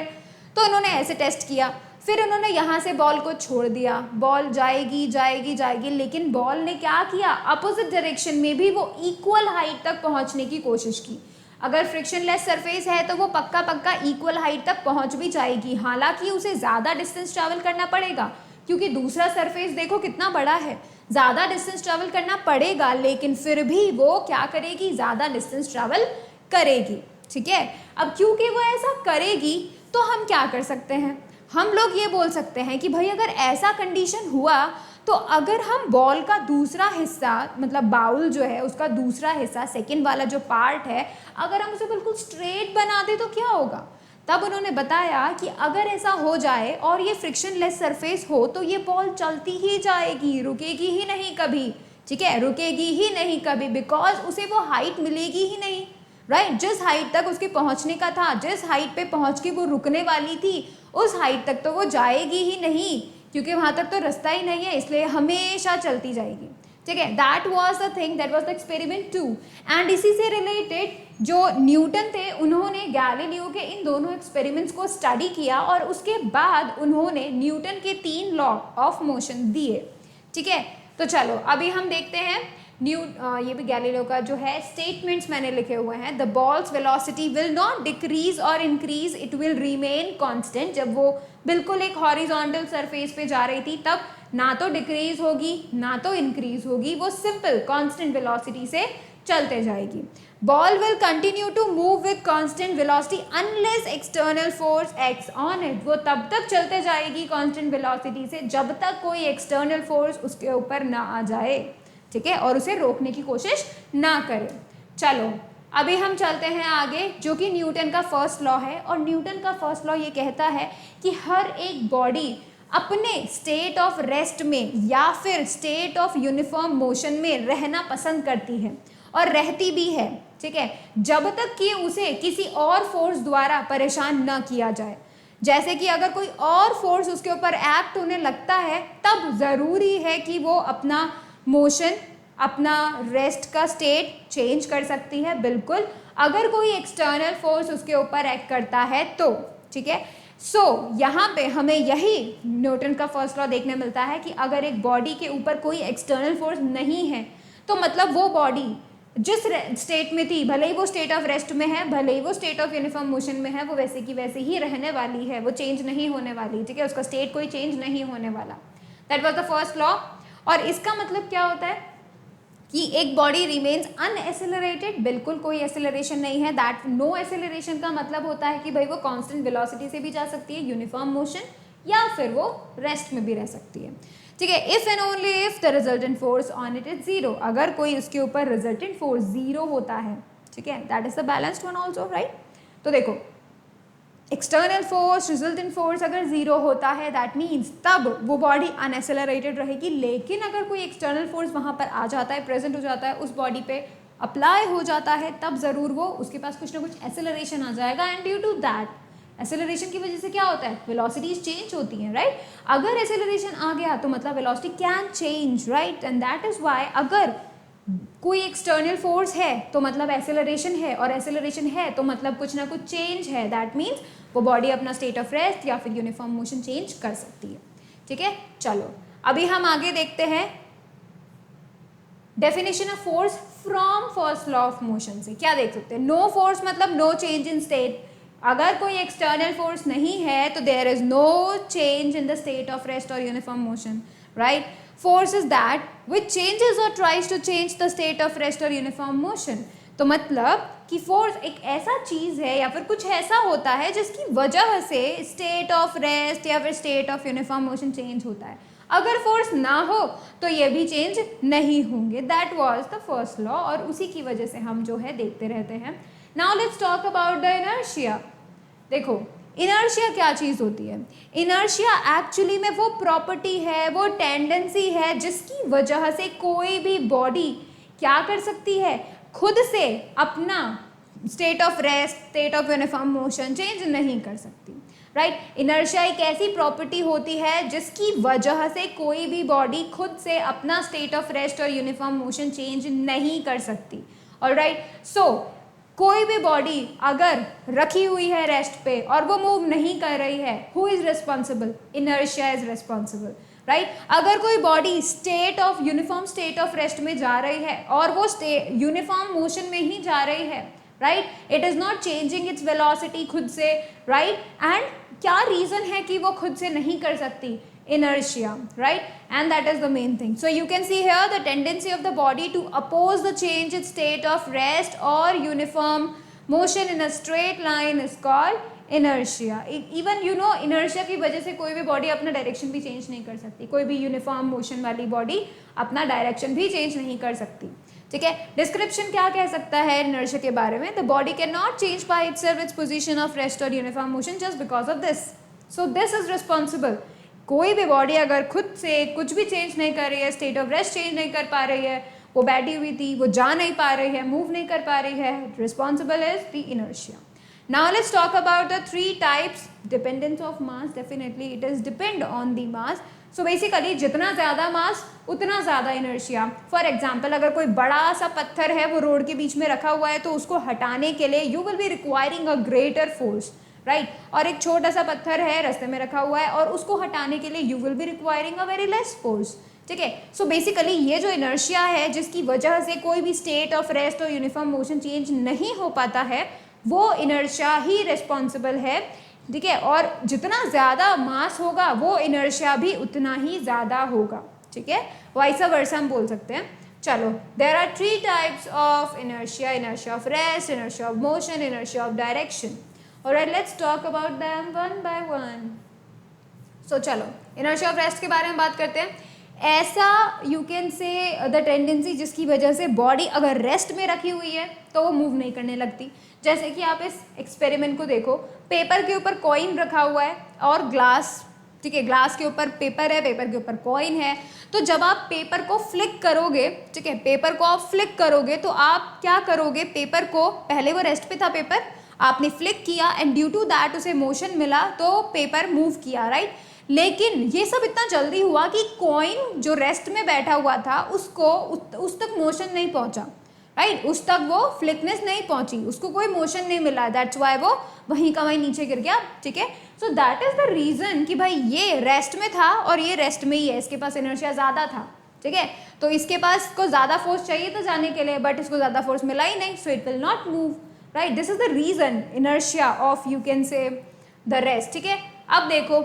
तो उन्होंने ऐसे टेस्ट किया। फिर उन्होंने यहाँ से बॉल को छोड़ दिया, बॉल जाएगी जाएगी जाएगी, लेकिन बॉल ने क्या किया, अपोजिट डायरेक्शन में भी वो इक्वल हाइट तक पहुँचने की कोशिश की। अगर फ्रिक्शनलेस सरफेस है तो वो पक्का पक्का इक्वल हाइट तक पहुँच भी जाएगी, हालांकि उसे ज़्यादा डिस्टेंस ट्रैवल करना पड़ेगा, क्योंकि दूसरा सरफेस देखो कितना बड़ा है, ज़्यादा डिस्टेंस ट्रैवल करना पड़ेगा, लेकिन फिर भी वो क्या करेगी, ज़्यादा डिस्टेंस ट्रैवल करेगी, ठीक है। अब क्योंकि वो ऐसा करेगी तो हम क्या कर सकते हैं, हम लोग ये बोल सकते हैं कि भाई अगर ऐसा कंडीशन हुआ तो अगर हम बॉल का दूसरा हिस्सा, मतलब बाउल जो है उसका दूसरा हिस्सा, सेकंड वाला जो पार्ट है, अगर हम उसे बिल्कुल स्ट्रेट बना दे तो क्या होगा। तब उन्होंने बताया कि अगर ऐसा हो जाए और ये फ्रिक्शनलेस सरफेस हो तो ये बॉल चलती ही जाएगी, रुकेगी ही नहीं कभी, ठीक है, रुकेगी ही नहीं कभी, बिकॉज उसे वो हाइट मिलेगी ही नहीं, राइट। जिस हाइट तक उसके पहुंचने का था, जिस हाइट पे पहुंच के वो रुकने वाली थी, उस हाइट तक तो वो जाएगी ही नहीं, क्योंकि वहां तक तो रास्ता ही नहीं है, इसलिए हमेशा चलती जाएगी, ठीक है। That was the thing, that was the experiment 2। And इसी से रिलेटेड जो न्यूटन थे, उन्होंने गैलीलियो के इन दोनों एक्सपेरिमेंट्स को स्टडी किया और उसके बाद उन्होंने न्यूटन के 3 लॉ ऑफ मोशन दिए, ठीक है। तो चलो अभी हम देखते हैं ये भी गैलीलियो का जो है स्टेटमेंट्स मैंने लिखे हुए हैं। The ball's velocity will not decrease or increase, it will remain constant. जब वो बिल्कुल एक हॉरिजॉन्टल सरफेस पे जा रही थी तब ना तो डिक्रीज होगी ना तो इंक्रीज होगी, वो सिंपल कांस्टेंट वेलोसिटी से चलते जाएगी। Ball will continue to move with constant velocity unless external force acts on it. वो तब तक चलते जाएगी कांस्टेंट वेलोसिटी से जब तक कोई एक्सटर्नल फोर्स उसके ऊपर ना आ जाए, ठीक है, और उसे रोकने की कोशिश ना करे। चलो अभी हम चलते हैं आगे, जो कि न्यूटन का फर्स्ट लॉ है। और न्यूटन का फर्स्ट लॉ ये कहता है कि हर एक बॉडी अपने स्टेट ऑफ रेस्ट में या फिर स्टेट ऑफ यूनिफॉर्म मोशन में रहना पसंद करती है और रहती भी है, ठीक है, जब तक कि उसे किसी और फोर्स द्वारा परेशान न किया जाए। जैसे कि अगर कोई और फोर्स उसके ऊपर एक्ट होने लगता है तब ज़रूरी है कि वो अपना मोशन, अपना रेस्ट का स्टेट चेंज कर सकती है, बिल्कुल, अगर कोई एक्सटर्नल फोर्स उसके ऊपर एक्ट करता है तो, ठीक है। सो यहाँ पे हमें यही न्यूटन का फर्स्ट लॉ देखने मिलता है कि अगर एक बॉडी के ऊपर कोई एक्सटर्नल फोर्स नहीं है तो मतलब वो बॉडी जिस स्टेट में थी, भले ही वो स्टेट ऑफ रेस्ट में है, भले ही वो स्टेट ऑफ यूनिफॉर्म मोशन में है, वो वैसे की वैसे ही रहने वाली है, वो चेंज नहीं होने वाली, ठीक है, उसका स्टेट कोई चेंज नहीं होने वाला। That was the first law. और इसका मतलब क्या होता है कि एक बॉडी रिमेन्स अनएसेलरेटेड, बिल्कुल कोई एसेलरेशन नहीं है। दैट नो एसेलरेशन का मतलब होता है कि भाई वो कांस्टेंट वेलोसिटी से भी जा सकती है, यूनिफॉर्म मोशन, या फिर वो रेस्ट में भी रह सकती है, ठीक है। If and only if the resultant force on it is zero, अगर कोई उसके ऊपर रिजल्टेंट फोर्स जीरो होता है, ठीक है, that is the balanced one also, right. तो देखो एक्सटर्नल फोर्स, रिजल्टेंट फोर्स अगर जीरो होता है दैट मीन्स तब वो बॉडी अनएसेलरेटेड रहेगी। लेकिन अगर कोई एक्सटर्नल फोर्स वहाँ पर आ जाता है, प्रेजेंट हो जाता है, उस बॉडी पे अप्लाई हो जाता है, तब ज़रूर वो उसके पास कुछ ना कुछ एसेलरेशन आ जाएगा। And due to that acceleration की वजह से क्या होता है, वेलोसिटीज चेंज होती हैं, राइट। अगर एसेलरेशन आ गया तो मतलब velocity can change, right. And that is why अगर कोई एक्सटर्नल फोर्स है तो मतलब एसेलरेशन है, और एसेलरेशन है तो मतलब कुछ ना कुछ चेंज है। दैट मीन्स वो बॉडी अपना स्टेट ऑफ रेस्ट या फिर यूनिफॉर्म मोशन चेंज कर सकती है, ठीक है। चलो अभी हम आगे देखते हैं definition of force from first law of motion से। क्या देख सकते हैं, नो फोर्स मतलब नो चेंज इन स्टेट। अगर कोई एक्सटर्नल फोर्स नहीं है तो there is no change in the state of rest और uniform motion, right. Force is that which changes or tries to change the state of rest or uniform motion। तो मतलब कि force एक ऐसा चीज है या फिर कुछ ऐसा होता है जिसकी वजह से स्टेट ऑफ रेस्ट या फिर state of uniform motion change होता है। अगर फोर्स ना हो तो ये भी चेंज नहीं होंगे। That was the first law, और उसी की वजह से हम जो है देखते रहते हैं। Now let's talk about the inertia. देखो इनर्शिया क्या चीज़ होती है, इनर्शिया एक्चुअली में वो प्रॉपर्टी है, वो टेंडेंसी है जिसकी वजह से कोई भी बॉडी क्या कर सकती है, खुद से अपना state of rest, state of uniform motion change नहीं कर सकती, राइट। इनर्शिया एक ऐसी प्रॉपर्टी होती है जिसकी वजह से कोई भी बॉडी खुद से अपना स्टेट ऑफ रेस्ट और यूनिफॉर्म मोशन चेंज नहीं कर सकती। ऑलराइट, सो कोई भी बॉडी अगर रखी हुई है रेस्ट पे और वो मूव नहीं कर रही है, who is responsible? Inertia is responsible, right. अगर कोई body state of uniform state of rest में जा रही है और वो यूनिफॉर्म मोशन में ही जा रही है, right, it is not changing its velocity खुद से, राइट, एंड क्या रीजन है कि वो खुद से नहीं कर सकती? Inertia, right? And that is the main thing. So you can see here the tendency of the body to oppose the change in state of rest or uniform motion in a straight line is called inertia. Even you know inertia की वजह से कोई भी body अपना direction भी change नहीं कर सकती, कोई भी यूनिफॉर्म मोशन वाली बॉडी अपना डायरेक्शन भी चेंज नहीं कर सकती, ठीक है। डिस्क्रिप्शन क्या कह सकता है इनर्शिया के बारे में? The body can not change by itself its position of rest और uniform motion just because of this. So this is responsible. कोई भी बॉडी अगर खुद से कुछ भी चेंज नहीं कर रही है, स्टेट ऑफ रेस्ट चेंज नहीं कर पा रही है, वो बैठी हुई थी, वो जा नहीं पा रही है, मूव नहीं कर पा रही है, responsible is the inertia. Now let's talk about the 3 types. Dependence of mass, definitely it is depend on the mass. So basically जितना ज़्यादा मास उतना ज़्यादा इनर्शिया। फॉर एग्जाम्पल अगर कोई बड़ा सा पत्थर है वो रोड के बीच में रखा हुआ है तो उसको हटाने के लिए you will be requiring a greater force, right. और एक छोटा सा पत्थर है रास्ते में रखा हुआ है और उसको हटाने के लिए you will be requiring a very less force, ठीक है। सो बेसिकली ये जो इनर्शिया है जिसकी वजह से कोई भी स्टेट ऑफ रेस्ट और यूनिफॉर्म मोशन चेंज नहीं हो पाता है, वो इनर्शिया ही रिस्पॉन्सिबल है, ठीक है। और जितना ज़्यादा मास होगा वो इनर्शिया भी उतना ही ज़्यादा होगा, ठीक है। वाइस वर्सा हम बोल सकते हैं। चलो, there are 3 types of inertia, inertia of rest, inertia of motion, inertia of direction. Alright, let's talk about them one by one. So चलो inertia of rest के बारे में बात करते हैं। ऐसा you can say the tendency जिसकी वजह से बॉडी अगर रेस्ट में रखी हुई है तो वो मूव नहीं करने लगती। जैसे कि आप इस एक्सपेरिमेंट को देखो, पेपर के ऊपर कॉइन रखा हुआ है और ग्लास, ठीक है, ग्लास के ऊपर पेपर है, पेपर के ऊपर कॉइन है। तो जब आप पेपर को फ्लिक करोगे, ठीक है, पेपर को आप फ्लिक करोगे तो आप क्या करोगे? पेपर को, पहले वो रेस्ट पे था पेपर, आपने फ्लिक किया एंड ड्यू टू दैट उसे मोशन मिला तो पेपर मूव किया, राइट। लेकिन ये सब इतना जल्दी हुआ कि कॉइन जो रेस्ट में बैठा हुआ था उसको उस तक मोशन नहीं पहुंचा, राइट, उस तक वो फ्लिकनेस नहीं पहुंची, उसको कोई मोशन नहीं मिला, दैट्स वाई वो वहीं का वहीं नीचे गिर गया, ठीक है। So that is the reason कि भाई ये रेस्ट में था और ये रेस्ट में ही है, इसके पास इनर्शिया ज़्यादा था, ठीक है। तो इसके पास को ज़्यादा फोर्स चाहिए था जाने के लिए, बट इसको ज़्यादा फोर्स मिला ही नहीं, so it will not move, right. This is the reason inertia of you can say the rest, ठीक है। अब देखो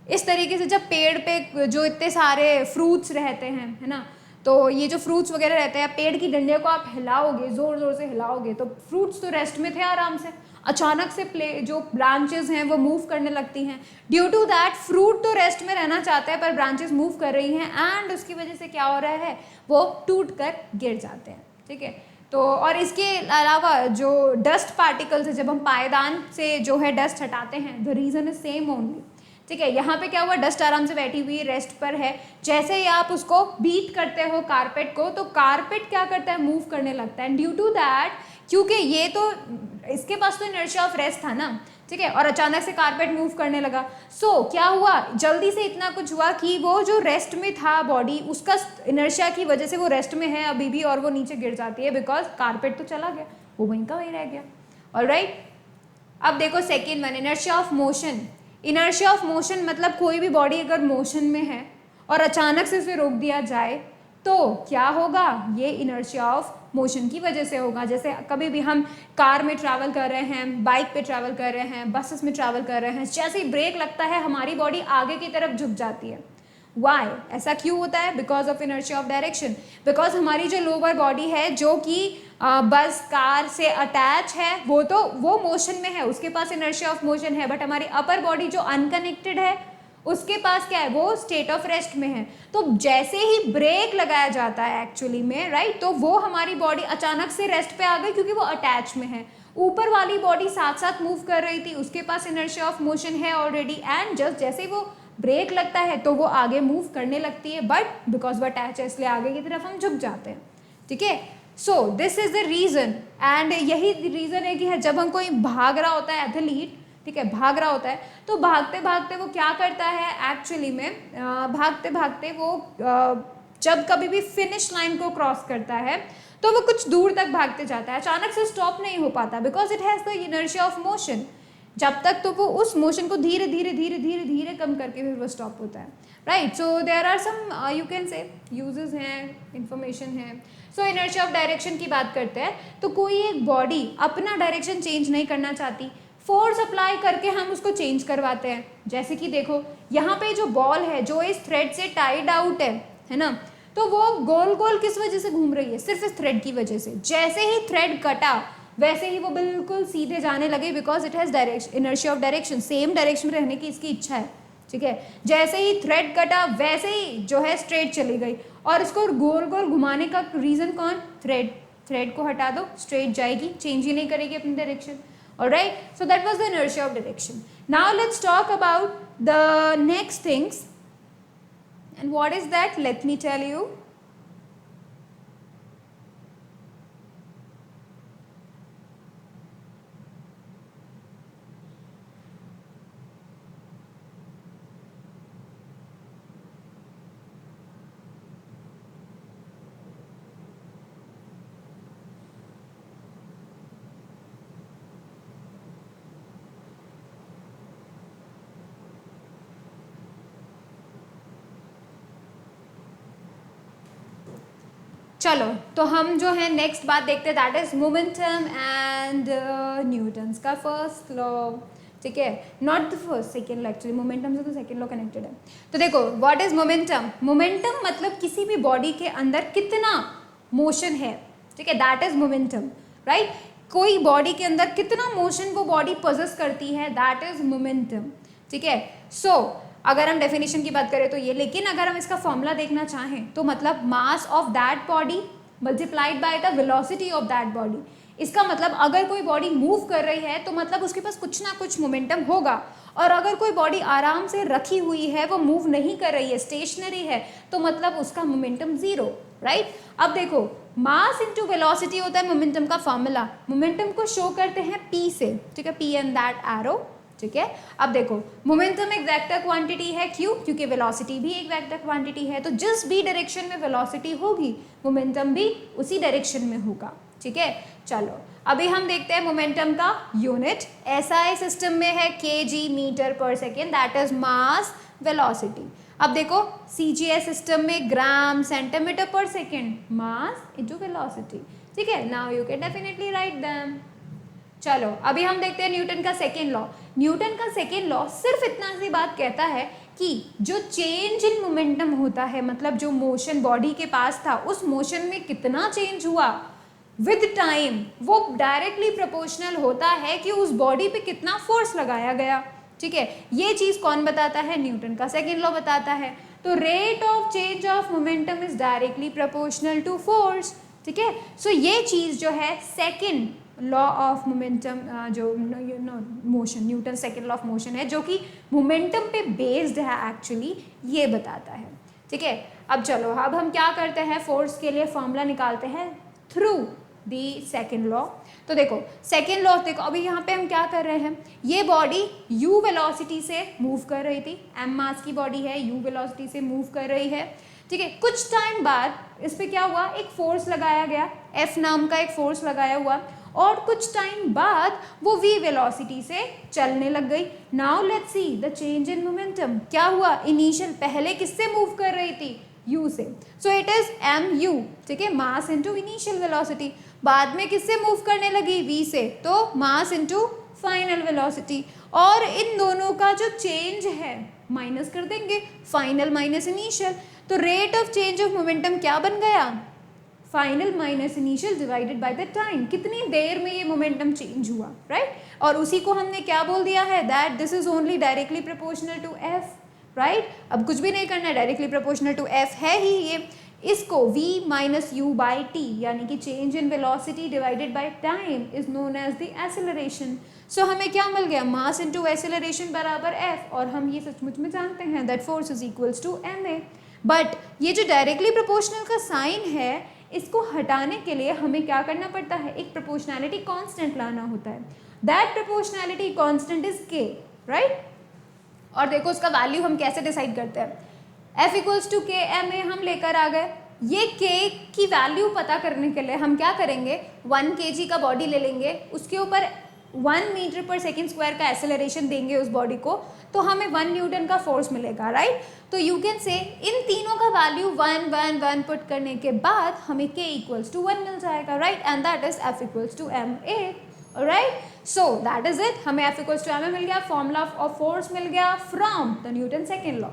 इस तरीके से जब पेड़ पे जो इतने सारे फ्रूट्स रहते हैं, है ना, तो ये जो फ्रूट्स वगैरह रहते हैं, पेड़ की डंडियों को आप हिलाओगे, जोर जोर से हिलाओगे तो फ्रूट्स तो रेस्ट में थे आराम से, अचानक से जो ब्रांचेस हैं वो मूव करने लगती हैं। ड्यू टू दैट फ्रूट तो रेस्ट में रहना चाहता है पर ब्रांचेस मूव कर रही हैं एंड उसकी वजह से क्या हो रहा है, वो टूट कर गिर जाते हैं, ठीक है। तो और इसके अलावा जो डस्ट पार्टिकल्स है, जब हम पायदान से जो है डस्ट हटाते हैं, the reason is same only, ठीक है। यहाँ पे क्या हुआ, डस्ट आराम से बैठी हुई रेस्ट पर है, जैसे ही आप उसको बीट करते हो कारपेट को तो कारपेट क्या करता है, मूव करने लगता है। ड्यू टू दैट, क्योंकि ये तो इसके पास तो इनर्शिया ऑफ रेस्ट था ना, ठीक है, और अचानक से कारपेट मूव करने लगा। सो क्या हुआ, जल्दी से इतना कुछ हुआ कि वो जो रेस्ट में था बॉडी, उसका इनर्शिया की वजह से वो रेस्ट में है अभी भी और वो नीचे गिर जाती है बिकॉज कारपेट तो चला गया, वो वहीं का वहीं रह गया। ऑलराइट, अब देखो second one, inertia of motion. Inertia of motion मतलब कोई भी बॉडी अगर मोशन में है और अचानक से उसे रोक दिया जाए तो क्या होगा, ये इनर्शिया ऑफ मोशन की वजह से होगा। जैसे कभी भी हम कार में ट्रैवल कर रहे हैं, बाइक पे ट्रैवल कर रहे हैं, बसेस में ट्रैवल कर रहे हैं, जैसे ही ब्रेक लगता है हमारी बॉडी आगे की तरफ झुक जाती है। वाई, ऐसा क्यों होता है? Because of inertia of direction. Because हमारी जो लोअर बॉडी है जो कि बस कार से अटैच है वो मोशन में है, उसके पास इनर्शिया ऑफ मोशन है, बट हमारी अपर बॉडी जो अनकनेक्टेड है उसके पास क्या है, वो स्टेट ऑफ रेस्ट में है। तो जैसे ही ब्रेक लगाया जाता है एक्चुअली में, राइट, तो वो हमारी बॉडी अचानक से रेस्ट पे आ गई क्योंकि वो अटैच में है। ऊपर वाली बॉडी साथ साथ मूव कर रही थी, उसके पास इनर्शिया ऑफ मोशन है ऑलरेडी, एंड जस्ट जैसे ही वो ब्रेक लगता है तो वो आगे मूव करने लगती है, बट बिकॉज वो अटैच है इसलिए आगे की तरफ हम झुक जाते हैं, ठीक है। So this is the reason, and यही रीजन है कि जब हम कोई भाग रहा होता है एथलीट, ठीक है, भाग रहा होता है, तो भागते भागते वो क्या करता है एक्चुअली में, भागते भागते वो जब कभी भी फिनिश लाइन को क्रॉस करता है तो वो कुछ दूर तक भागते जाता है, अचानक से स्टॉप नहीं हो पाता, because it has the inertia of motion. जब तक तो वो उस मोशन को धीरे धीरे धीरे धीरे धीरे कम करके फिर वो स्टॉप होता है, right. So there are some you can say uses हैं, इंफॉर्मेशन है। सो इनर्शिया ऑफ डायरेक्शन की बात करते हैं, तो कोई एक बॉडी अपना डायरेक्शन चेंज नहीं करना चाहती, फोर्स अप्लाई करके हम उसको चेंज करवाते हैं। जैसे कि देखो यहाँ पे जो बॉल है जो इस थ्रेड से टाइड आउट है ना, तो वो गोल गोल किस वजह से घूम रही है, सिर्फ इस थ्रेड की वजह से। जैसे ही थ्रेड कटा वैसे ही वो बिल्कुल सीधे जाने लगे, because it has direction, inertia of direction, same direction में रहने की इसकी इच्छा है, ठीक है। जैसे ही थ्रेड कटा वैसे ही जो है स्ट्रेट चली गई, और इसको गोल गोल घुमाने का रीज़न कौन, थ्रेड को हटा दो, स्ट्रेट जाएगी, चेंज ही नहीं करेगी अपनी direction. Alright, so that was the inertia of direction. Now let's talk about the next things. And what is that? Let me tell you. चलो तो हम जो है नेक्स्ट बात देखते हैं, that is momentum and Newton's का फर्स्ट लॉ, ठीक है, not the first, second law, actually momentum से तो सेकेंड लॉ कनेक्टेड है। तो देखो व्हाट इज मोमेंटम, मोमेंटम मतलब किसी भी बॉडी के अंदर कितना मोशन है, ठीक है, दैट इज मोमेंटम, राइट। कोई बॉडी के अंदर कितना मोशन वो बॉडी पोजेस करती है, दैट इज मोमेंटम, ठीक है। सो अगर हम डेफिनेशन की बात करें तो ये, लेकिन अगर हम इसका फॉर्मूला देखना चाहें तो मतलब mass of that body multiplied by the velocity of that body. इसका मतलब अगर कोई बॉडी मूव कर रही है तो मतलब उसके पास कुछ ना कुछ मोमेंटम होगा, और अगर कोई बॉडी आराम से रखी हुई है, वो मूव नहीं कर रही है, स्टेशनरी है, तो मतलब उसका मोमेंटम जीरो, राइट। अब देखो मास इंटू वेलोसिटी होता है मोमेंटम का फॉर्मूला। मोमेंटम को शो करते हैं पी से, ठीक है, पी एंड दैट एरो, ठीक है। अब देखो मोमेंटम एक वेक्टर क्वांटिटी है, क्यों, क्योंकि वेलोसिटी भी एक वेक्टर क्वांटिटी है, तो जिस भी डायरेक्शन में वेलोसिटी होगी मोमेंटम भी उसी डायरेक्शन में होगा, ठीक है। चलो अभी हम देखते हैं मोमेंटम का यूनिट। एसआई सिस्टम में है KG metre per second, that is mass velocity. अब देखो सीजीएस सिस्टम में ग्राम centimetre per second, mass into velocity, ठीक है। Now you can definitely write them. चलो अभी हम देखते हैं न्यूटन का सेकेंड लॉ। न्यूटन का सेकेंड लॉ सिर्फ इतना सी बात कहता है कि जो चेंज इन मोमेंटम होता है, मतलब जो मोशन बॉडी के पास था उस मोशन में कितना चेंज हुआ विद टाइम, वो डायरेक्टली प्रोपोर्शनल होता है कि उस बॉडी पे कितना फोर्स लगाया गया, ठीक है। ये चीज़ कौन बताता है, न्यूटन का सेकेंड लॉ बताता है। तो rate of change of momentum is directly proportional to force, ठीक है। सो ये चीज़ जो है सेकेंड लॉ ऑफ मोमेंटम, जो motion, Newton second law of motion है, जो कि मोमेंटम पे बेस्ड है एक्चुअली, ये बताता है, ठीक है। अब चलो अब हम क्या करते हैं, फोर्स के लिए फॉर्मूला निकालते हैं थ्रू दी सेकेंड लॉ। तो देखो सेकेंड लॉ, देखो अभी यहाँ पे हम क्या कर रहे हैं, ये बॉडी u वेलोसिटी से मूव कर रही थी, m मास की बॉडी है, u वेलोसिटी से मूव कर रही है, ठीक है। कुछ टाइम बाद इस पे क्या हुआ, एक फोर्स लगाया गया, F नाम का एक फोर्स लगाया हुआ, और कुछ टाइम बाद वो v वेलोसिटी से चलने लग गई। Now let's see the change in momentum, क्या हुआ, इनिशियल पहले किससे मूव कर रही थी, u से, सो इट इज mu, ठीक है, मास इनटू इनिशियल वेलोसिटी। बाद में किससे मूव करने लगी, v से, तो मास इनटू फाइनल वेलोसिटी, और इन दोनों का जो चेंज है माइनस कर देंगे, फाइनल माइनस इनिशियल, तो rate of change of momentum क्या बन गया, final minus initial divided by the time, कितनी देर में ये मोमेंटम चेंज हुआ, राइट। और उसी को हमने क्या बोल दिया है, that this is only directly proportional to F, right. अब कुछ भी नहीं करना है, डायरेक्टली प्रोपोर्शनल टू एफ है ही ये। इसको v minus U by T, यानी कि change in velocity divided by time is known as the acceleration. सो हमें क्या मिल गया, मास इनटू एक्सेलरेशन बराबर f, और हम ये सचमुच में जानते हैं that force is equals to ma। But ये जो डायरेक्टली प्रोपोर्शनल का साइन है, इसको हटाने के लिए हमें क्या करना पड़ता है, एक प्रोपोर्शनैलिटी कांस्टेंट लाना होता है। दैट प्रोपोर्शनैलिटी कांस्टेंट इज के, राइट। और देखो उसका वैल्यू हम कैसे डिसाइड करते हैं, F इक्वल्स टू के एम ए हम लेकर आ गए। ये K की वैल्यू पता करने के लिए हम क्या करेंगे, 1 kg का बॉडी ले लेंगे, उसके ऊपर 1 मीटर पर सेकेंड स्क्वायर का एक्सेलरेशन देंगे उस बॉडी को, तो हमें 1 न्यूटन का फोर्स मिलेगा, राइट। तो यू कैन से इन तीनों का वैल्यू 1 1 1 पुट करने के बाद हमें K इक्वल्स टू 1 मिल जाएगा, right, and that is F equals to M A, right. So that is it, हमें F equals to M A मिल गया, फॉर्मूला ऑफ फोर्स मिल गया from the Newton second law,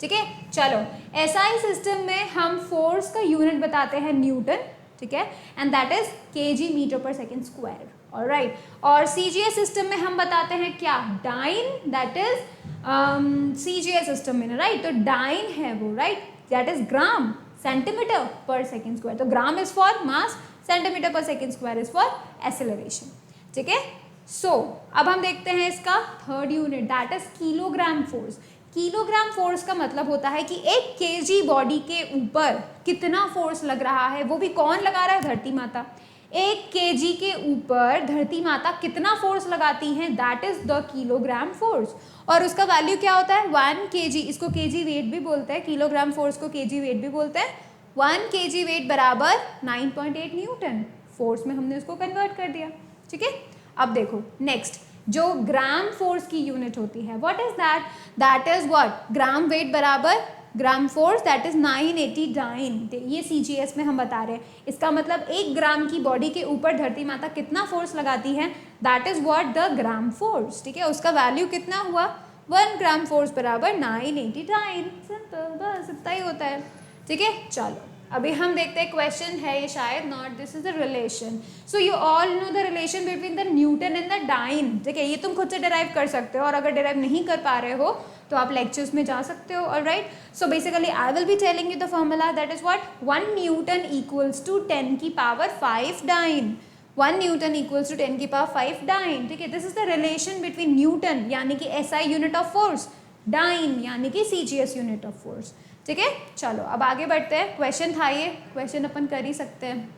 ठीक है। चलो एसआई सिस्टम में हम फोर्स का यूनिट बताते हैं न्यूटन, ठीक है, and that is KG metre per second square, alright. और सीजीएस सिस्टम में हम बताते हैं क्या, dyne, that is CGS system में, राइट। तो डाइन है वो, right, that is gram centimetre per second square. तो gram is for mass, centimetre per second square is for acceleration, ठीक है। सो अब हम देखते हैं इसका third unit, that is kilogram force. Kilogram force का मतलब होता है कि एक केजी बॉडी के ऊपर कितना फोर्स लग रहा है, वो भी कौन लगा रहा है, धरती माता। एक केजी के ऊपर धरती माता कितना फोर्स लगाती हैं, that is the kilogram force. और उसका वैल्यू क्या होता है, 1 केजी, इसको केजी वेट भी बोलते हैं, किलोग्राम फोर्स को केजी वेट भी बोलते हैं। 1 केजी वेट बराबर 9.8 न्यूटन, फोर्स में हमने उसको कन्वर्ट कर दिया, ठीक है। अब देखो नेक्स्ट, जो ग्राम फोर्स की यूनिट होती है, what is that, that is what, gram weight बराबर ग्राम फोर्स, दैट इज 989। ये सीजीएस में हम बता रहे हैं, इसका मतलब 1 ग्राम की बॉडी के ऊपर धरती माता कितना फोर्स लगाती है, that is what, the gram force, ठीक है। उसका वैल्यू कितना हुआ, 1 ग्राम फोर्स बराबर 989, सिंपल, बस इतना ही होता है, ठीक है। चलो अभी हम देखते हैं, क्वेश्चन है ये शायद, not this is the relation. So you all know the relation between the newton and the dyne, ठीक है। ये तुम खुद से डिराइव कर सकते हो, और अगर डिराइव नहीं कर पा रहे हो तो आप लेक्चर्स में जा सकते हो, alright. So basically I will be telling you the formula, that is what, 1 newton equals to 10 की power 5 dyne. 1 newton equals to 10 की पावर 5 डाइन, ठीक है। This is the relation between newton यानी कि SI unit of force, dyne यानी कि CGS unit of force, ठीक है। चलो अब आगे बढ़ते हैं, क्वेश्चन था ये, क्वेश्चन अपन कर ही सकते हैं।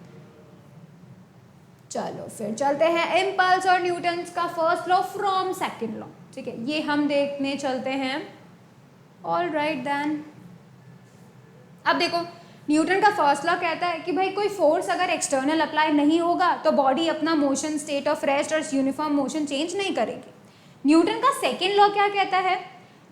चलो फिर चलते हैं, इम्पल्स और न्यूटन का first law from second law, ठीक है, ये हम देखने चलते हैं, ऑलराइट देन। अब देखो न्यूटन का फर्स्ट लॉ कहता है कि भाई कोई फोर्स अगर एक्सटर्नल अप्लाई नहीं होगा तो बॉडी अपना मोशन, स्टेट ऑफ रेस्ट और यूनिफॉर्म मोशन चेंज नहीं करेगी। न्यूटन का सेकेंड लॉ क्या कहता है,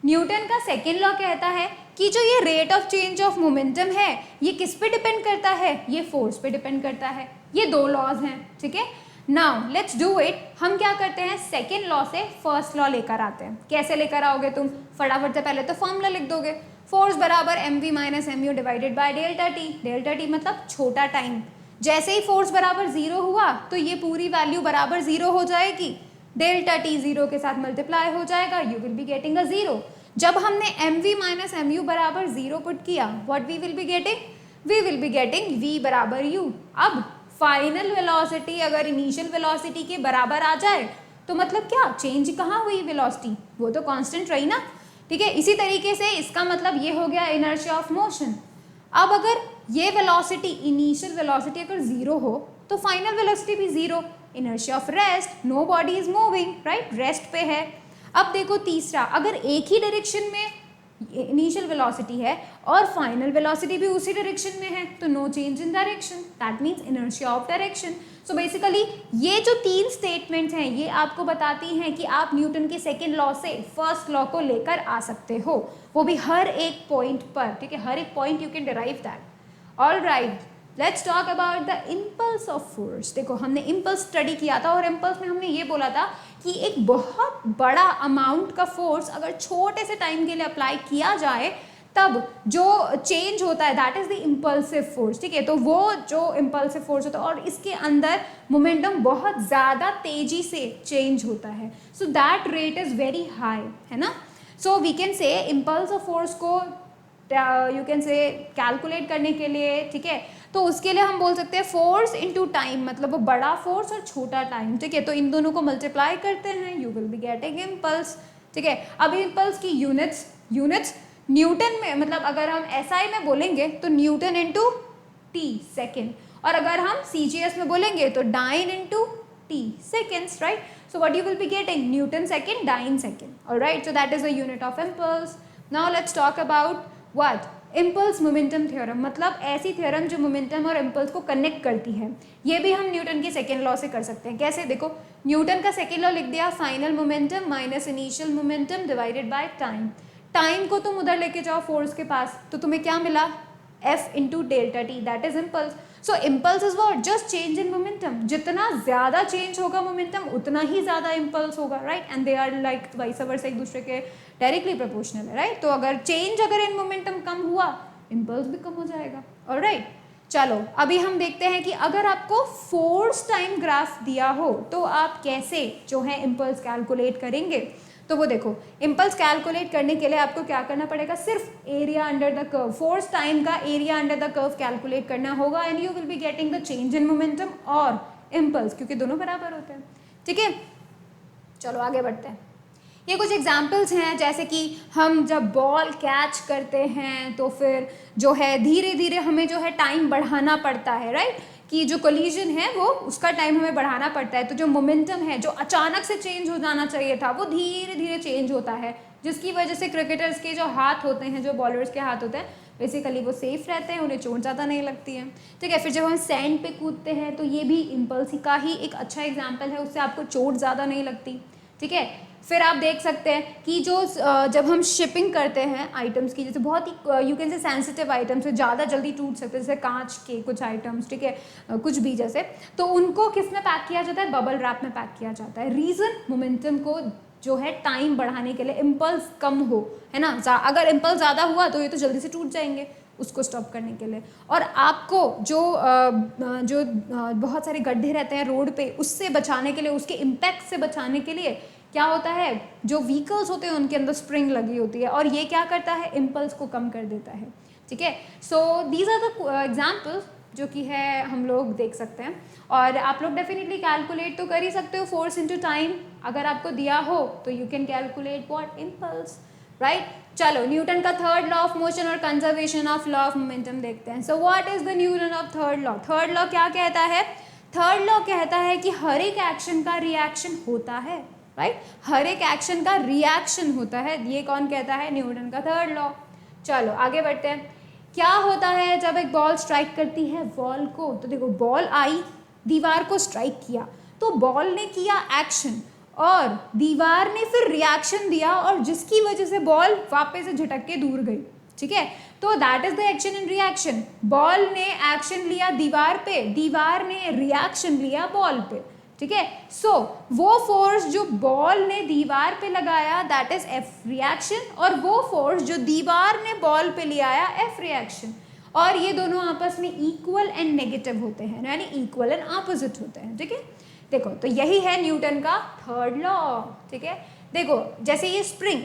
न्यूटन का सेकेंड लॉ कहता है कि जो ये rate of change of momentum है ये किस पे डिपेंड करता है, ये फोर्स पे डिपेंड करता है। ये 2 लॉज हैं, ठीक है। नाउ लेट्स डू इट, हम क्या करते हैं, सेकेंड लॉ से फर्स्ट लॉ लेकर आते हैं। कैसे लेकर आओगे तुम, फटाफट से पहले तो फॉर्मूला लिख दोगे, फोर्स बराबर mv minus mu divided by delta T. Delta T मतलब छोटा टाइम। जैसे ही फोर्स बराबर 0 हुआ तो ये पूरी वैल्यू बराबर 0 हो जाएगी, डेल्टा टी 0 के साथ मल्टीप्लाई हो जाएगा, यू विल बी गेटिंग अ 0। जब हमने mv माइनस mu बराबर 0 पुट किया, what we will be getting, we will be getting v बराबर u। अब फाइनल वेलोसिटी अगर इनिशियल वेलोसिटी के बराबर आ जाए तो मतलब क्या, चेंज कहाँ हुई वेलोसिटी, वो तो कांस्टेंट रही ना, ठीक है। इसी तरीके से इसका मतलब ये हो गया इनर्शिया ऑफ मोशन। अब अगर ये वेलोसिटी, इनिशियल वेलोसिटी अगर 0 हो तो फाइनल वेलोसिटी भी 0। Inertia of rest, no body is moving, right, rest पे है। अब देखो तीसरा, अगर एक ही डायरेक्शन में इनिशियल वेलोसिटी है और फाइनल वेलोसिटी भी उसी डायरेक्शन में है तो no change in direction, that means inertia of direction. So basically ये जो 3 स्टेटमेंट्स हैं ये आपको बताती हैं कि आप न्यूटन के सेकेंड लॉ से फर्स्ट लॉ को लेकर आ सकते हो, वो भी हर एक पॉइंट पर, ठीक है, हर एक point you can derive that. Alright, let's talk about the impulse of force. देखो हमने इम्पल्स स्टडी किया था और इम्पल्स में हमने ये बोला था कि एक बहुत बड़ा अमाउंट का फोर्स अगर छोटे से टाइम के लिए अप्लाई किया जाए तब जो चेंज होता है that is the impulsive force, ठीक है। तो वो जो इम्पल्सिव फोर्स होता है और इसके अंदर मोमेंटम बहुत ज़्यादा तेजी से चेंज होता है, so that rate is very high, है ना। So we can say impulse of force को यू कैन से कैलकुलेट करने के लिए, ठीक है, तो उसके लिए हम बोल सकते हैं फोर्स इनटू टाइम, मतलब वो बड़ा फोर्स और छोटा टाइम, ठीक है। तो इन दोनों को मल्टीप्लाई करते हैं, you will be getting impulse, ठीक है। अब इम्पल्स की यूनिट्स न्यूटन में, मतलब अगर हम एसआई में बोलेंगे तो न्यूटन इंटू टी सेकेंड, और अगर हम सीजीएस में बोलेंगे तो dyne into t seconds, right. So what you will be getting? Newton second, dyne second. All right, so that is the unit of impulse. Now let's talk about what? Impulse momentum theorem, मतलब ऐसी theorem जो momentum or impulse को connect करती है। ये भी हम Newton के सेकेंड लॉ से कर सकते हैं। कैसे? देखो, न्यूटन का सेकेंड लॉ लिख दिया, final momentum minus initial momentum divided by time. Time को तुम उधर लेके जाओ फोर्स के पास, तो तुम्हें क्या मिला? F into delta T, that is impulse. So impulse is what? Just change in momentum. जितना ज्यादा चेंज होगा मोमेंटम, उतना ही ज्यादा इम्पल्स होगा, right? And they are like vice versa, एक दूसरे के डायरेक्टली प्रोपोर्शनल है, राइट? तो अगर चेंज अगर इन मोमेंटम कम हुआ, इम्पल्स भी कम हो जाएगा। ऑलराइट, चलो अभी हम देखते हैं कि अगर आपको फोर्स टाइम ग्राफ दिया हो तो आप कैसे जो है इम्पल्स कैलकुलेट करेंगे। तो वो देखो, इम्पल्स कैलकुलेट करने के लिए आपको क्या करना पड़ेगा? सिर्फ area under the curve, force time का area under the curve calculate करना होगा, and you will be getting the change in momentum or impulse, क्योंकि दोनों बराबर होते हैं। ठीक है, चलो आगे बढ़ते हैं। ये कुछ एग्जाम्पल्स हैं, जैसे कि हम जब बॉल कैच करते हैं तो फिर जो है धीरे धीरे हमें जो है टाइम बढ़ाना पड़ता है, राइट? कि जो कोलिजन है वो उसका टाइम हमें बढ़ाना पड़ता है। तो जो मोमेंटम है, जो अचानक से चेंज हो जाना चाहिए था, वो धीरे धीरे चेंज होता है, जिसकी वजह से क्रिकेटर्स के जो हाथ होते हैं, जो बॉलर्स के हाथ होते हैं, बेसिकली वो सेफ रहते हैं, उन्हें चोट ज़्यादा नहीं लगती है। ठीक है, फिर जब हम सैंड पे कूदते हैं तो ये भी इम्पल्स का ही एक अच्छा एग्जाम्पल है, उससे आपको चोट ज़्यादा नहीं लगती। ठीक है, फिर आप देख सकते हैं कि जो जब हम शिपिंग करते हैं आइटम्स की, जैसे बहुत ही you can say sensitive items है, ज़्यादा जल्दी टूट सकते हैं, जैसे कांच के कुछ आइटम्स, ठीक है, कुछ भी जैसे, तो उनको किस में पैक किया जाता है? बबल रैप में पैक किया जाता है। रीज़न, मोमेंटम को जो है टाइम बढ़ाने के लिए, इम्पल्स कम हो, है ना? अगर इम्पल्स ज़्यादा हुआ तो ये तो जल्दी से टूट जाएंगे, उसको स्टॉप करने के लिए। और आपको जो बहुत सारे गड्ढे रहते हैं रोड पे, उससे बचाने के लिए, उसके इम्पैक्ट से बचाने के लिए क्या होता है? जो व्हीकल्स होते हैं उनके अंदर स्प्रिंग लगी होती है, और ये क्या करता है? इम्पल्स को कम कर देता है। ठीक है, so these are the examples जो कि है हम लोग देख सकते हैं। और आप लोग डेफिनेटली कैलकुलेट तो कर ही सकते हो फोर्स इनटू टाइम, अगर आपको दिया हो तो you can calculate what? Impulse, right? चलो न्यूटन का थर्ड लॉ ऑफ मोशन और conservation of law of momentum देखते हैं। So what is the Newton of third law? Third law क्या कहता है? थर्ड लॉ कहता है कि हर एक एक्शन का रिएक्शन होता है, राइट? हर एक एक्शन का रिएक्शन होता है। ये कौन कहता है? न्यूटन का थर्ड लॉ। चलो आगे बढ़ते हैं। क्या होता है जब एक बॉल स्ट्राइक करती है वॉल को? तो देखो, बॉल आई, दीवार को स्ट्राइक किया, तो बॉल ने किया एक्शन और दीवार ने फिर रिएक्शन दिया, और जिसकी वजह से बॉल वापस से झटक के दूर गई। ठीक है, तो that is the action in reaction. Ball ने एक्शन लिया दीवार पे, दीवार ने रिएक्शन लिया बॉल पे। ठीक है, सो वो फोर्स जो बॉल ने दीवार पे लगाया, दैट इज एफ रिएक्शन, और वो फोर्स जो दीवार ने बॉल पे ले आया, एफ रिएक्शन। और ये दोनों आपस में इक्वल एंड नेगेटिव होते हैं, यानी इक्वल एंड ऑपोजिट होते हैं। ठीक है, देखो, तो यही है न्यूटन का थर्ड लॉ। ठीक है, देखो जैसे ये स्प्रिंग,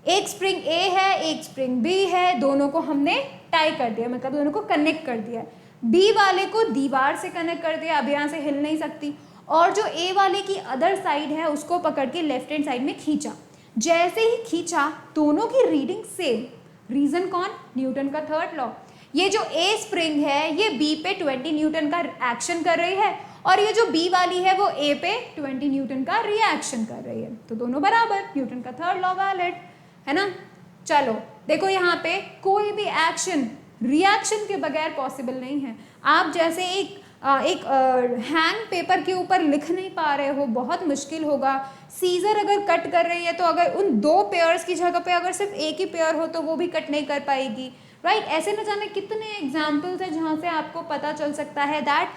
एक स्प्रिंग ए है, एक स्प्रिंग बी है, दोनों को हमने टाई कर दिया, मतलब दोनों को कनेक्ट कर दिया। बी वाले को दीवार से कनेक्ट कर दिया, अब यहाँ से हिल नहीं सकती, और जो ए वाले की अदर साइड है उसको पकड़ के लेफ्ट हैंड साइड में खींचा। जैसे ही खींचा, दोनों की रीडिंग सेम। रीजन कौन? न्यूटन का थर्ड लॉ। ये जो ए स्प्रिंग है ये बी पे 20 न्यूटन का एक्शन कर रही है, और ये जो बी वाली है वो ए पे 20 न्यूटन का रिएक्शन कर रही है, तो दोनों बराबर। न्यूटन का थर्ड लॉ वैलिड है ना। चलो देखो, यहाँ पे कोई भी एक्शन रिएक्शन के बगैर पॉसिबल नहीं है। आप जैसे एक हैंग पेपर के ऊपर लिख नहीं पा रहे हो, बहुत मुश्किल होगा। सीजर अगर कट कर रही है तो अगर उन दो पेयर्स की जगह पे अगर सिर्फ एक ही पेयर हो तो वो भी कट नहीं कर पाएगी, राइट? ऐसे न जाने कितने एग्जाम्पल्स हैं जहाँ से आपको पता चल सकता है दैट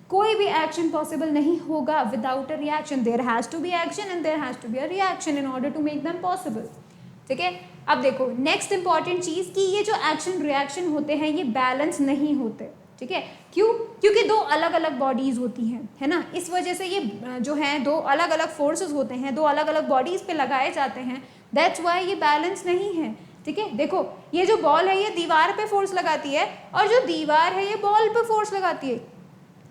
कोई भी एक्शन पॉसिबल नहीं होगा without a reaction. There has to be action and there has to be a reaction in order to make them possible. ठीक है, अब देखो नेक्स्ट इंपॉर्टेंट चीज कि ये जो एक्शन रिएक्शन होते हैं ये बैलेंस नहीं होते। ठीक है, क्यों? क्योंकि दो अलग अलग बॉडीज होती हैं, है ना। इस वजह से ये जो है दो अलग अलग फोर्सेस होते हैं, दो अलग अलग बॉडीज पे लगाए जाते हैं, दैट्स वाई ये बैलेंस नहीं है। ठीक है, देखो ये जो बॉल है ये दीवार पे फोर्स लगाती है, और जो दीवार है ये बॉल पे फोर्स लगाती है।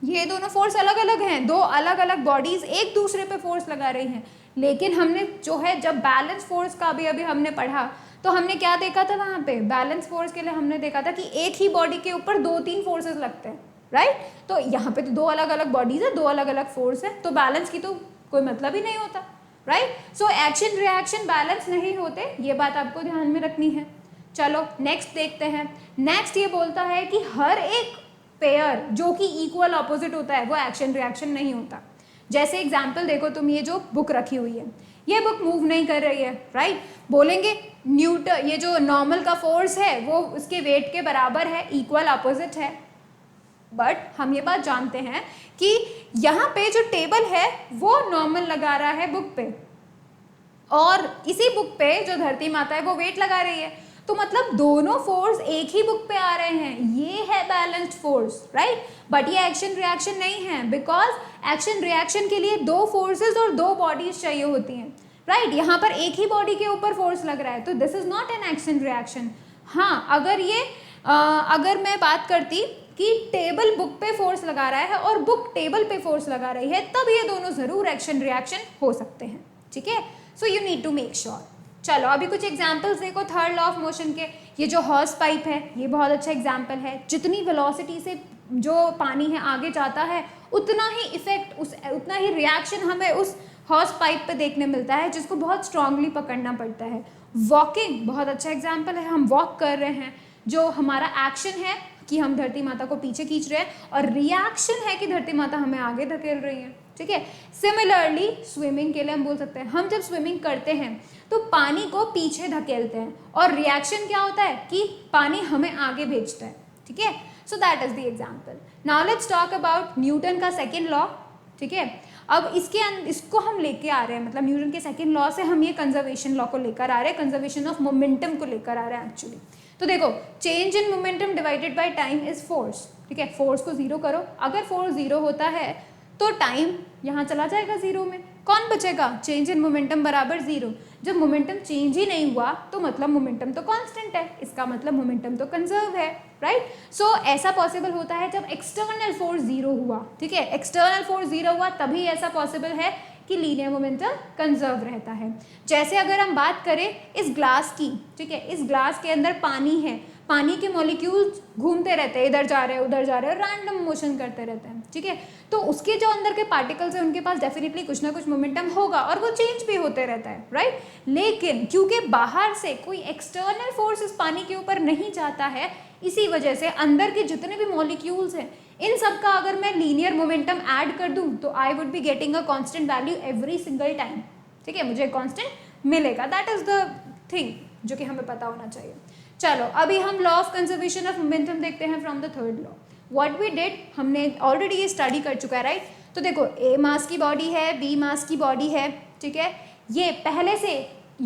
ये दोनों फोर्स अलग अलग हैं, दो अलग अलग बॉडीज एक दूसरे पे फोर्स लगा रही हैं। लेकिन हमने जो है जब बैलेंस फोर्स का अभी हमने पढ़ा तो हमने क्या देखा था वहाँ पे? बैलेंस फोर्स के लिए हमने देखा था कि एक ही बॉडी के ऊपर 2-3 फोर्सेस लगते हैं, राइट? तो यहाँ पे तो दो अलग अलग बॉडीज है, दो अलग अलग फोर्स है, तो बैलेंस की तो कोई मतलब ही नहीं होता, right. So action reaction balance नहीं होते, ये बात आपको ध्यान में रखनी है। चलो नेक्स्ट देखते हैं। नेक्स्ट ये बोलता है कि हर एक पेयर जो कि इक्वल ऑपोजिट होता है वो एक्शन रिएक्शन नहीं होता। जैसे एग्जाम्पल देखो, तुम ये जो बुक रखी हुई है, ये बुक मूव नहीं कर रही है, राइट। बोलेंगे न्यूटन, ये जो नॉर्मल का फोर्स है वो उसके वेट के बराबर है, इक्वल ऑपोजिट है। बट हम ये बात जानते हैं कि यहाँ पे जो टेबल है वो नॉर्मल लगा रहा है बुक पे, और इसी बुक पे जो धरती माता है वो वेट लगा रही है। तो मतलब दोनों फोर्स एक ही बुक पे आ रहे हैं, ये है बैलेंस्ड फोर्स, राइट। बट ये एक्शन रिएक्शन नहीं है, बिकॉज एक्शन रिएक्शन के लिए दो फोर्सेस और दो बॉडीज चाहिए होती हैं, राइट। यहाँ पर एक ही बॉडी के ऊपर फोर्स लग रहा है, तो this is not an action reaction. हाँ, अगर मैं बात करती कि टेबल बुक पे फोर्स लगा रहा है और बुक टेबल पे फोर्स लगा रही है, तब ये दोनों जरूर एक्शन रिएक्शन हो सकते हैं, ठीक है। So you need to make sure. चलो अभी कुछ एग्जाम्पल्स देखो थर्ड लॉ ऑफ मोशन के। ये जो हॉर्स पाइप है ये बहुत अच्छा एग्जाम्पल है। जितनी वेलोसिटी से जो पानी है आगे जाता है, उतना ही इफेक्ट, उतना ही रिएक्शन हमें उस हॉर्स पाइप पे देखने मिलता है, जिसको बहुत स्ट्रांगली पकड़ना पड़ता है। वॉकिंग बहुत अच्छा एग्जाम्पल है। हम वॉक कर रहे हैं, जो हमारा एक्शन है कि हम धरती माता को पीछे खींच रहे हैं, और रिएक्शन है कि धरती माता हमें आगे धकेल रही है, ठीक है। सिमिलरली स्विमिंग के लिए हम बोल सकते हैं, हम जब स्विमिंग करते हैं तो पानी को पीछे धकेलते हैं, और रिएक्शन क्या होता है कि पानी हमें आगे भेजता है, ठीक है। So that is the example. Now let's talk about Newton का सेकेंड लॉ, ठीक है। अब इसको हम लेके आ रहे हैं, मतलब न्यूटन के सेकेंड लॉ से हम ये कंजर्वेशन लॉ को लेकर आ रहे हैं, कंजर्वेशन ऑफ मोमेंटम को लेकर आ रहे हैं एक्चुअली। तो देखो, change in momentum divided by time is force, ठीक है। फोर्स को जीरो करो, अगर फोर्स जीरो होता है तो टाइम यहाँ चला जाएगा जीरो में, कौन बचेगा? चेंज इन मोमेंटम बराबर जीरो। जब मोमेंटम चेंज ही नहीं हुआ तो मतलब मोमेंटम तो कांस्टेंट है, इसका मतलब मोमेंटम तो कंजर्व है, राइट। सो ऐसा पॉसिबल होता है जब एक्सटर्नल फोर्स जीरो हुआ, ठीक है। एक्सटर्नल फोर्स जीरो हुआ तभी ऐसा पॉसिबल है कि लीनियर मोमेंटम कंजर्व रहता है। जैसे अगर हम बात करें इस ग्लास की, ठीक है, इस ग्लास के अंदर पानी है, पानी के मॉलिक्यूल्स घूमते रहते हैं, इधर जा रहे हैं उधर जा रहे हैं, रैंडम मोशन करते रहते हैं, ठीक है। तो उसके जो अंदर के पार्टिकल्स हैं उनके पास डेफिनेटली कुछ ना कुछ मोमेंटम होगा, और वो चेंज भी होते रहता है, राइट। लेकिन क्योंकि बाहर से कोई एक्सटर्नल फोर्स इस पानी के ऊपर नहीं जाता है, इसी वजह से अंदर के जितने भी मॉलिक्यूल्स हैं इन सब का अगर मैं लीनियर मोमेंटम ऐड कर दूं तो I would be getting a constant value every single time, ठीक है। मुझे कांस्टेंट मिलेगा, दैट इज द थिंग जो कि हमें पता होना चाहिए। चलो अभी हम law of conservation of momentum देखते हैं from the third law. What we did, हमने ऑलरेडी ये स्टडी कर चुका है, राइट। तो देखो, ए मास की बॉडी है, बी मास की बॉडी है, ठीक है। ये पहले से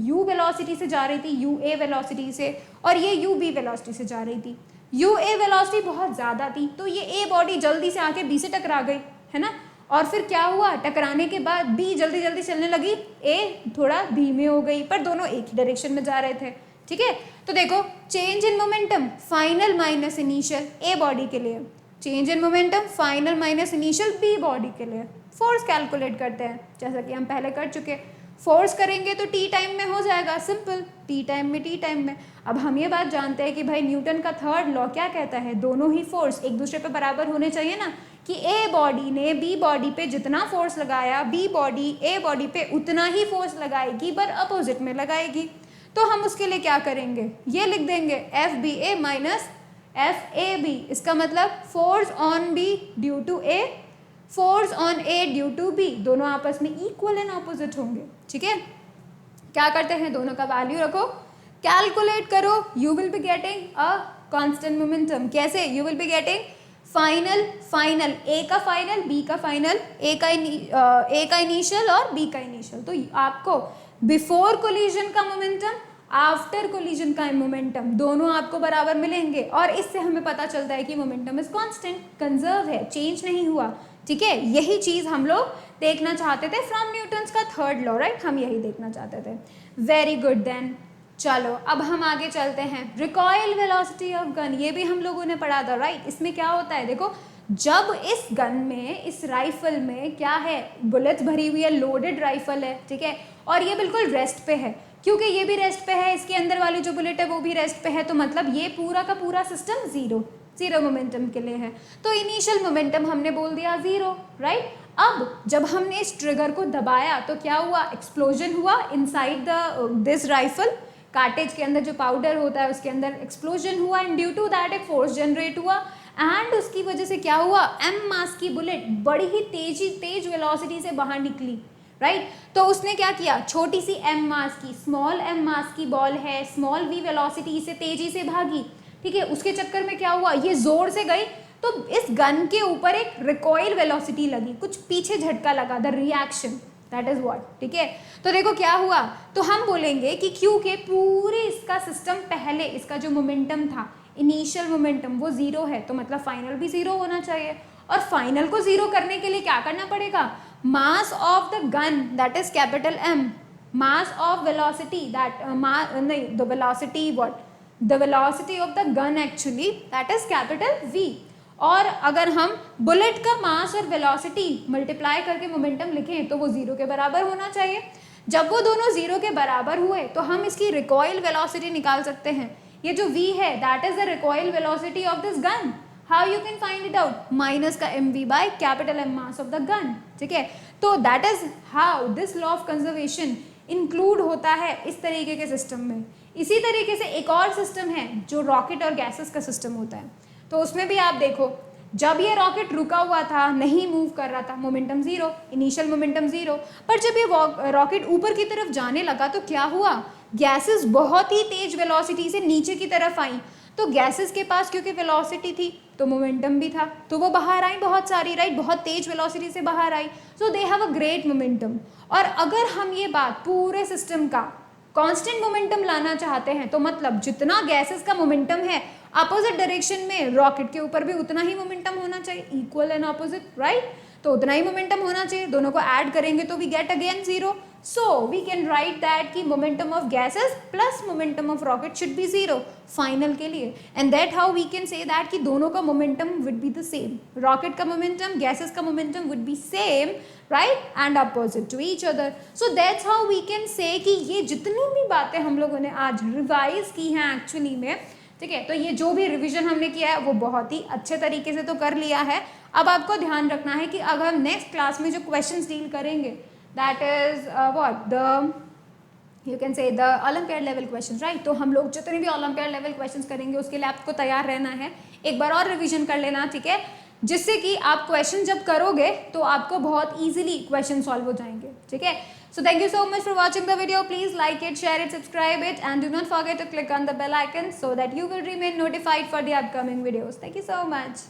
u वेलोसिटी से जा रही थी, यू ए वेलोसिटी से, और ये यू बी वेलोसिटी से जा रही थी। यू ए वेलोसिटी बहुत ज़्यादा थी, तो ये ए बॉडी जल्दी से आके बी से टकरा गई, है ना। और फिर क्या हुआ, टकराने के बाद बी जल्दी जल्दी चलने लगी, ए थोड़ा धीमे हो गई, पर दोनों एक ही डायरेक्शन में जा रहे थे, ठीक है। तो देखो, change in momentum final minus initial A body के लिए, change in momentum final minus initial B body के लिए फोर्स कैलकुलेट करते हैं, जैसा कि हम पहले कर चुके। फोर्स करेंगे तो टी टाइम में हो जाएगा, सिंपल, टी टाइम में टी टाइम में। अब हम ये बात जानते हैं कि भाई न्यूटन का थर्ड लॉ क्या कहता है, दोनों ही फोर्स एक दूसरे पे बराबर होने चाहिए ना, कि ए बॉडी ने बी बॉडी पे जितना फोर्स लगाया, बी बॉडी ए बॉडी पे उतना ही फोर्स लगाएगी, पर अपोजिट में लगाएगी। तो हम उसके लिए क्या करेंगे, ये लिख देंगे F B A minus F A B. इसका मतलब force on B due to A, force on A due to B, दोनों आपस में इक्वल एंड ऑपोजिट होंगे, ठीक है। क्या करते हैं, दोनों का वैल्यू रखो, कैलकुलेट करो, you will be getting a constant momentum. कैसे, you will be getting final A का फाइनल, बी का फाइनल, ए का इनिशियल और बी का इनिशियल। तो आपको बिफोर कोलिजन का मोमेंटम, आफ्टर कोलिजन का मोमेंटम, दोनों आपको बराबर मिलेंगे, और इससे हमें पता चलता है कि मोमेंटम इज कांस्टेंट, कंजर्व है, चेंज नहीं हुआ, ठीक है। यही चीज हम लोग देखना चाहते थे फ्रॉम न्यूटन्स का थर्ड लॉ, राइट, हम यही देखना चाहते थे। वेरी गुड देन, चलो अब हम आगे चलते हैं। रिकॉइल वेलोसिटी ऑफ गन, ये भी हम लोगों ने पढ़ा था, राइट। इसमें क्या होता है, देखो, जब इस गन में, इस राइफल में क्या है, बुलेट्स भरी हुई है, लोडेड राइफल है, ठीक है, और ये बिल्कुल रेस्ट पे है, क्योंकि ये भी रेस्ट पे है, इसके अंदर वाली जो बुलेट है वो भी रेस्ट पे है, तो मतलब ये पूरा का पूरा सिस्टम जीरो मोमेंटम के लिए है। तो इनिशियल मोमेंटम हमने बोल दिया जीरो, राइट। अब जब हमने इस ट्रिगर को दबाया तो क्या हुआ, एक्सप्लोजन हुआ इनसाइड दिस राइफल, कार्टेज के अंदर जो पाउडर होता है उसके अंदर एक्सप्लोजन हुआ एंड ड्यू टू दैट एक फोर्स जनरेट हुआ एंड उसकी वजह से क्या हुआ, एम मास की बुलेट बड़ी ही तेज वेलोसिटी से बाहर निकली, राइट। तो उसने क्या किया, छोटी सी एम मास की, स्मॉल एम मास की बॉल है, स्मॉल वी वेलोसिटी से तेजी से भागी, ठीक है। उसके चक्कर में क्या हुआ, ये जोर से गई तो इस गन के ऊपर एक रिकॉइल वेलोसिटी लगी, कुछ पीछे झटका लगा, the reaction, that is what, ठीक है। तो देखो क्या हुआ, तो हम बोलेंगे कि क्यू के पूरे इसका सिस्टम, पहले इसका जो मोमेंटम था, इनिशियल मोमेंटम, वो जीरो है, तो मतलब फाइनल भी जीरो होना चाहिए। और फाइनल को जीरो करने के लिए क्या करना पड़ेगा, mass of the gun that is capital M, mass of velocity that नहीं, the velocity what, the velocity of the gun actually that is capital V. और अगर हम बुलेट का मास और वेलोसिटी मल्टीप्लाई करके मोमेंटम लिखें तो वो जीरो के बराबर होना चाहिए। जब वो दोनों जीरो के बराबर हुए तो हम इसकी रिकॉइल वेलोसिटी निकाल सकते हैं। ये जो v है that is the recoil velocity of this gun. How you can find it out, minus का mv by capital M mass of the gun, ठीक है। तो that is how this law of conservation include होता है इस तरीके के system में। इसी तरीके से एक और सिस्टम है जो रॉकेट और गैसेस का सिस्टम होता है। तो उसमें भी आप देखो, जब ये रॉकेट रुका हुआ था, नहीं मूव कर रहा था, momentum zero, initial momentum zero, पर जब ये रॉकेट ऊपर की तरफ जाने लगा तो क्या हुआ, गैसेस बहुत ही तेज वेलोसिटी से नीचे की तरफ आई। तो गैसेस के पास क्योंकि वेलोसिटी थी तो मोमेंटम भी था, तो वो बाहर आई बहुत सारी, राइट, बहुत तेज वेलोसिटी से बाहर आई, so they have a great momentum. और अगर हम ये बात पूरे सिस्टम का कांस्टेंट मोमेंटम लाना चाहते हैं तो मतलब जितना गैसेस का मोमेंटम है अपोजिट डायरेक्शन में, रॉकेट के ऊपर भी उतना ही मोमेंटम होना चाहिए, इक्वल एंड ऑपोजिट, राइट। तो उतना ही मोमेंटम होना चाहिए, दोनों को ऐड करेंगे तो we get again zero. So we can write that कि momentum of gases plus momentum of rocket should be zero final के लिए, and that how we can say that कि दोनों का momentum would be the same, rocket का momentum, gases का momentum would be same, right, and opposite to each other. So that's how we can say कि ये जितनी भी बातें हम लोगों ने आज रिवाइज की हैं एक्चुअली में, ठीक है, तो ये जो भी रिवीजन हमने किया है वो बहुत ही अच्छे तरीके से तो कर लिया है। अब आपको ध्यान रखना है कि अगर हम नेक्स्ट क्लास में जो क्वेश्चंस डील करेंगे that is what, the you can say the olympiad level questions, right. तो हम लोग जितने भी ओलंपियाड लेवल क्वेश्चंस करेंगे उसके लिए आपको तैयार रहना है, एक बार और रिविजन कर लेना, ठीक है, जिससे कि आप क्वेश्चन जब करोगे तो आपको बहुत ईजिली क्वेश्चन सॉल्व हो जाएंगे, ठीक है। So thank you so much for watching the video. Please like it, share it, subscribe it, and do not forget to click on the bell icon so that you will remain notified for the upcoming videos. Thank you so much.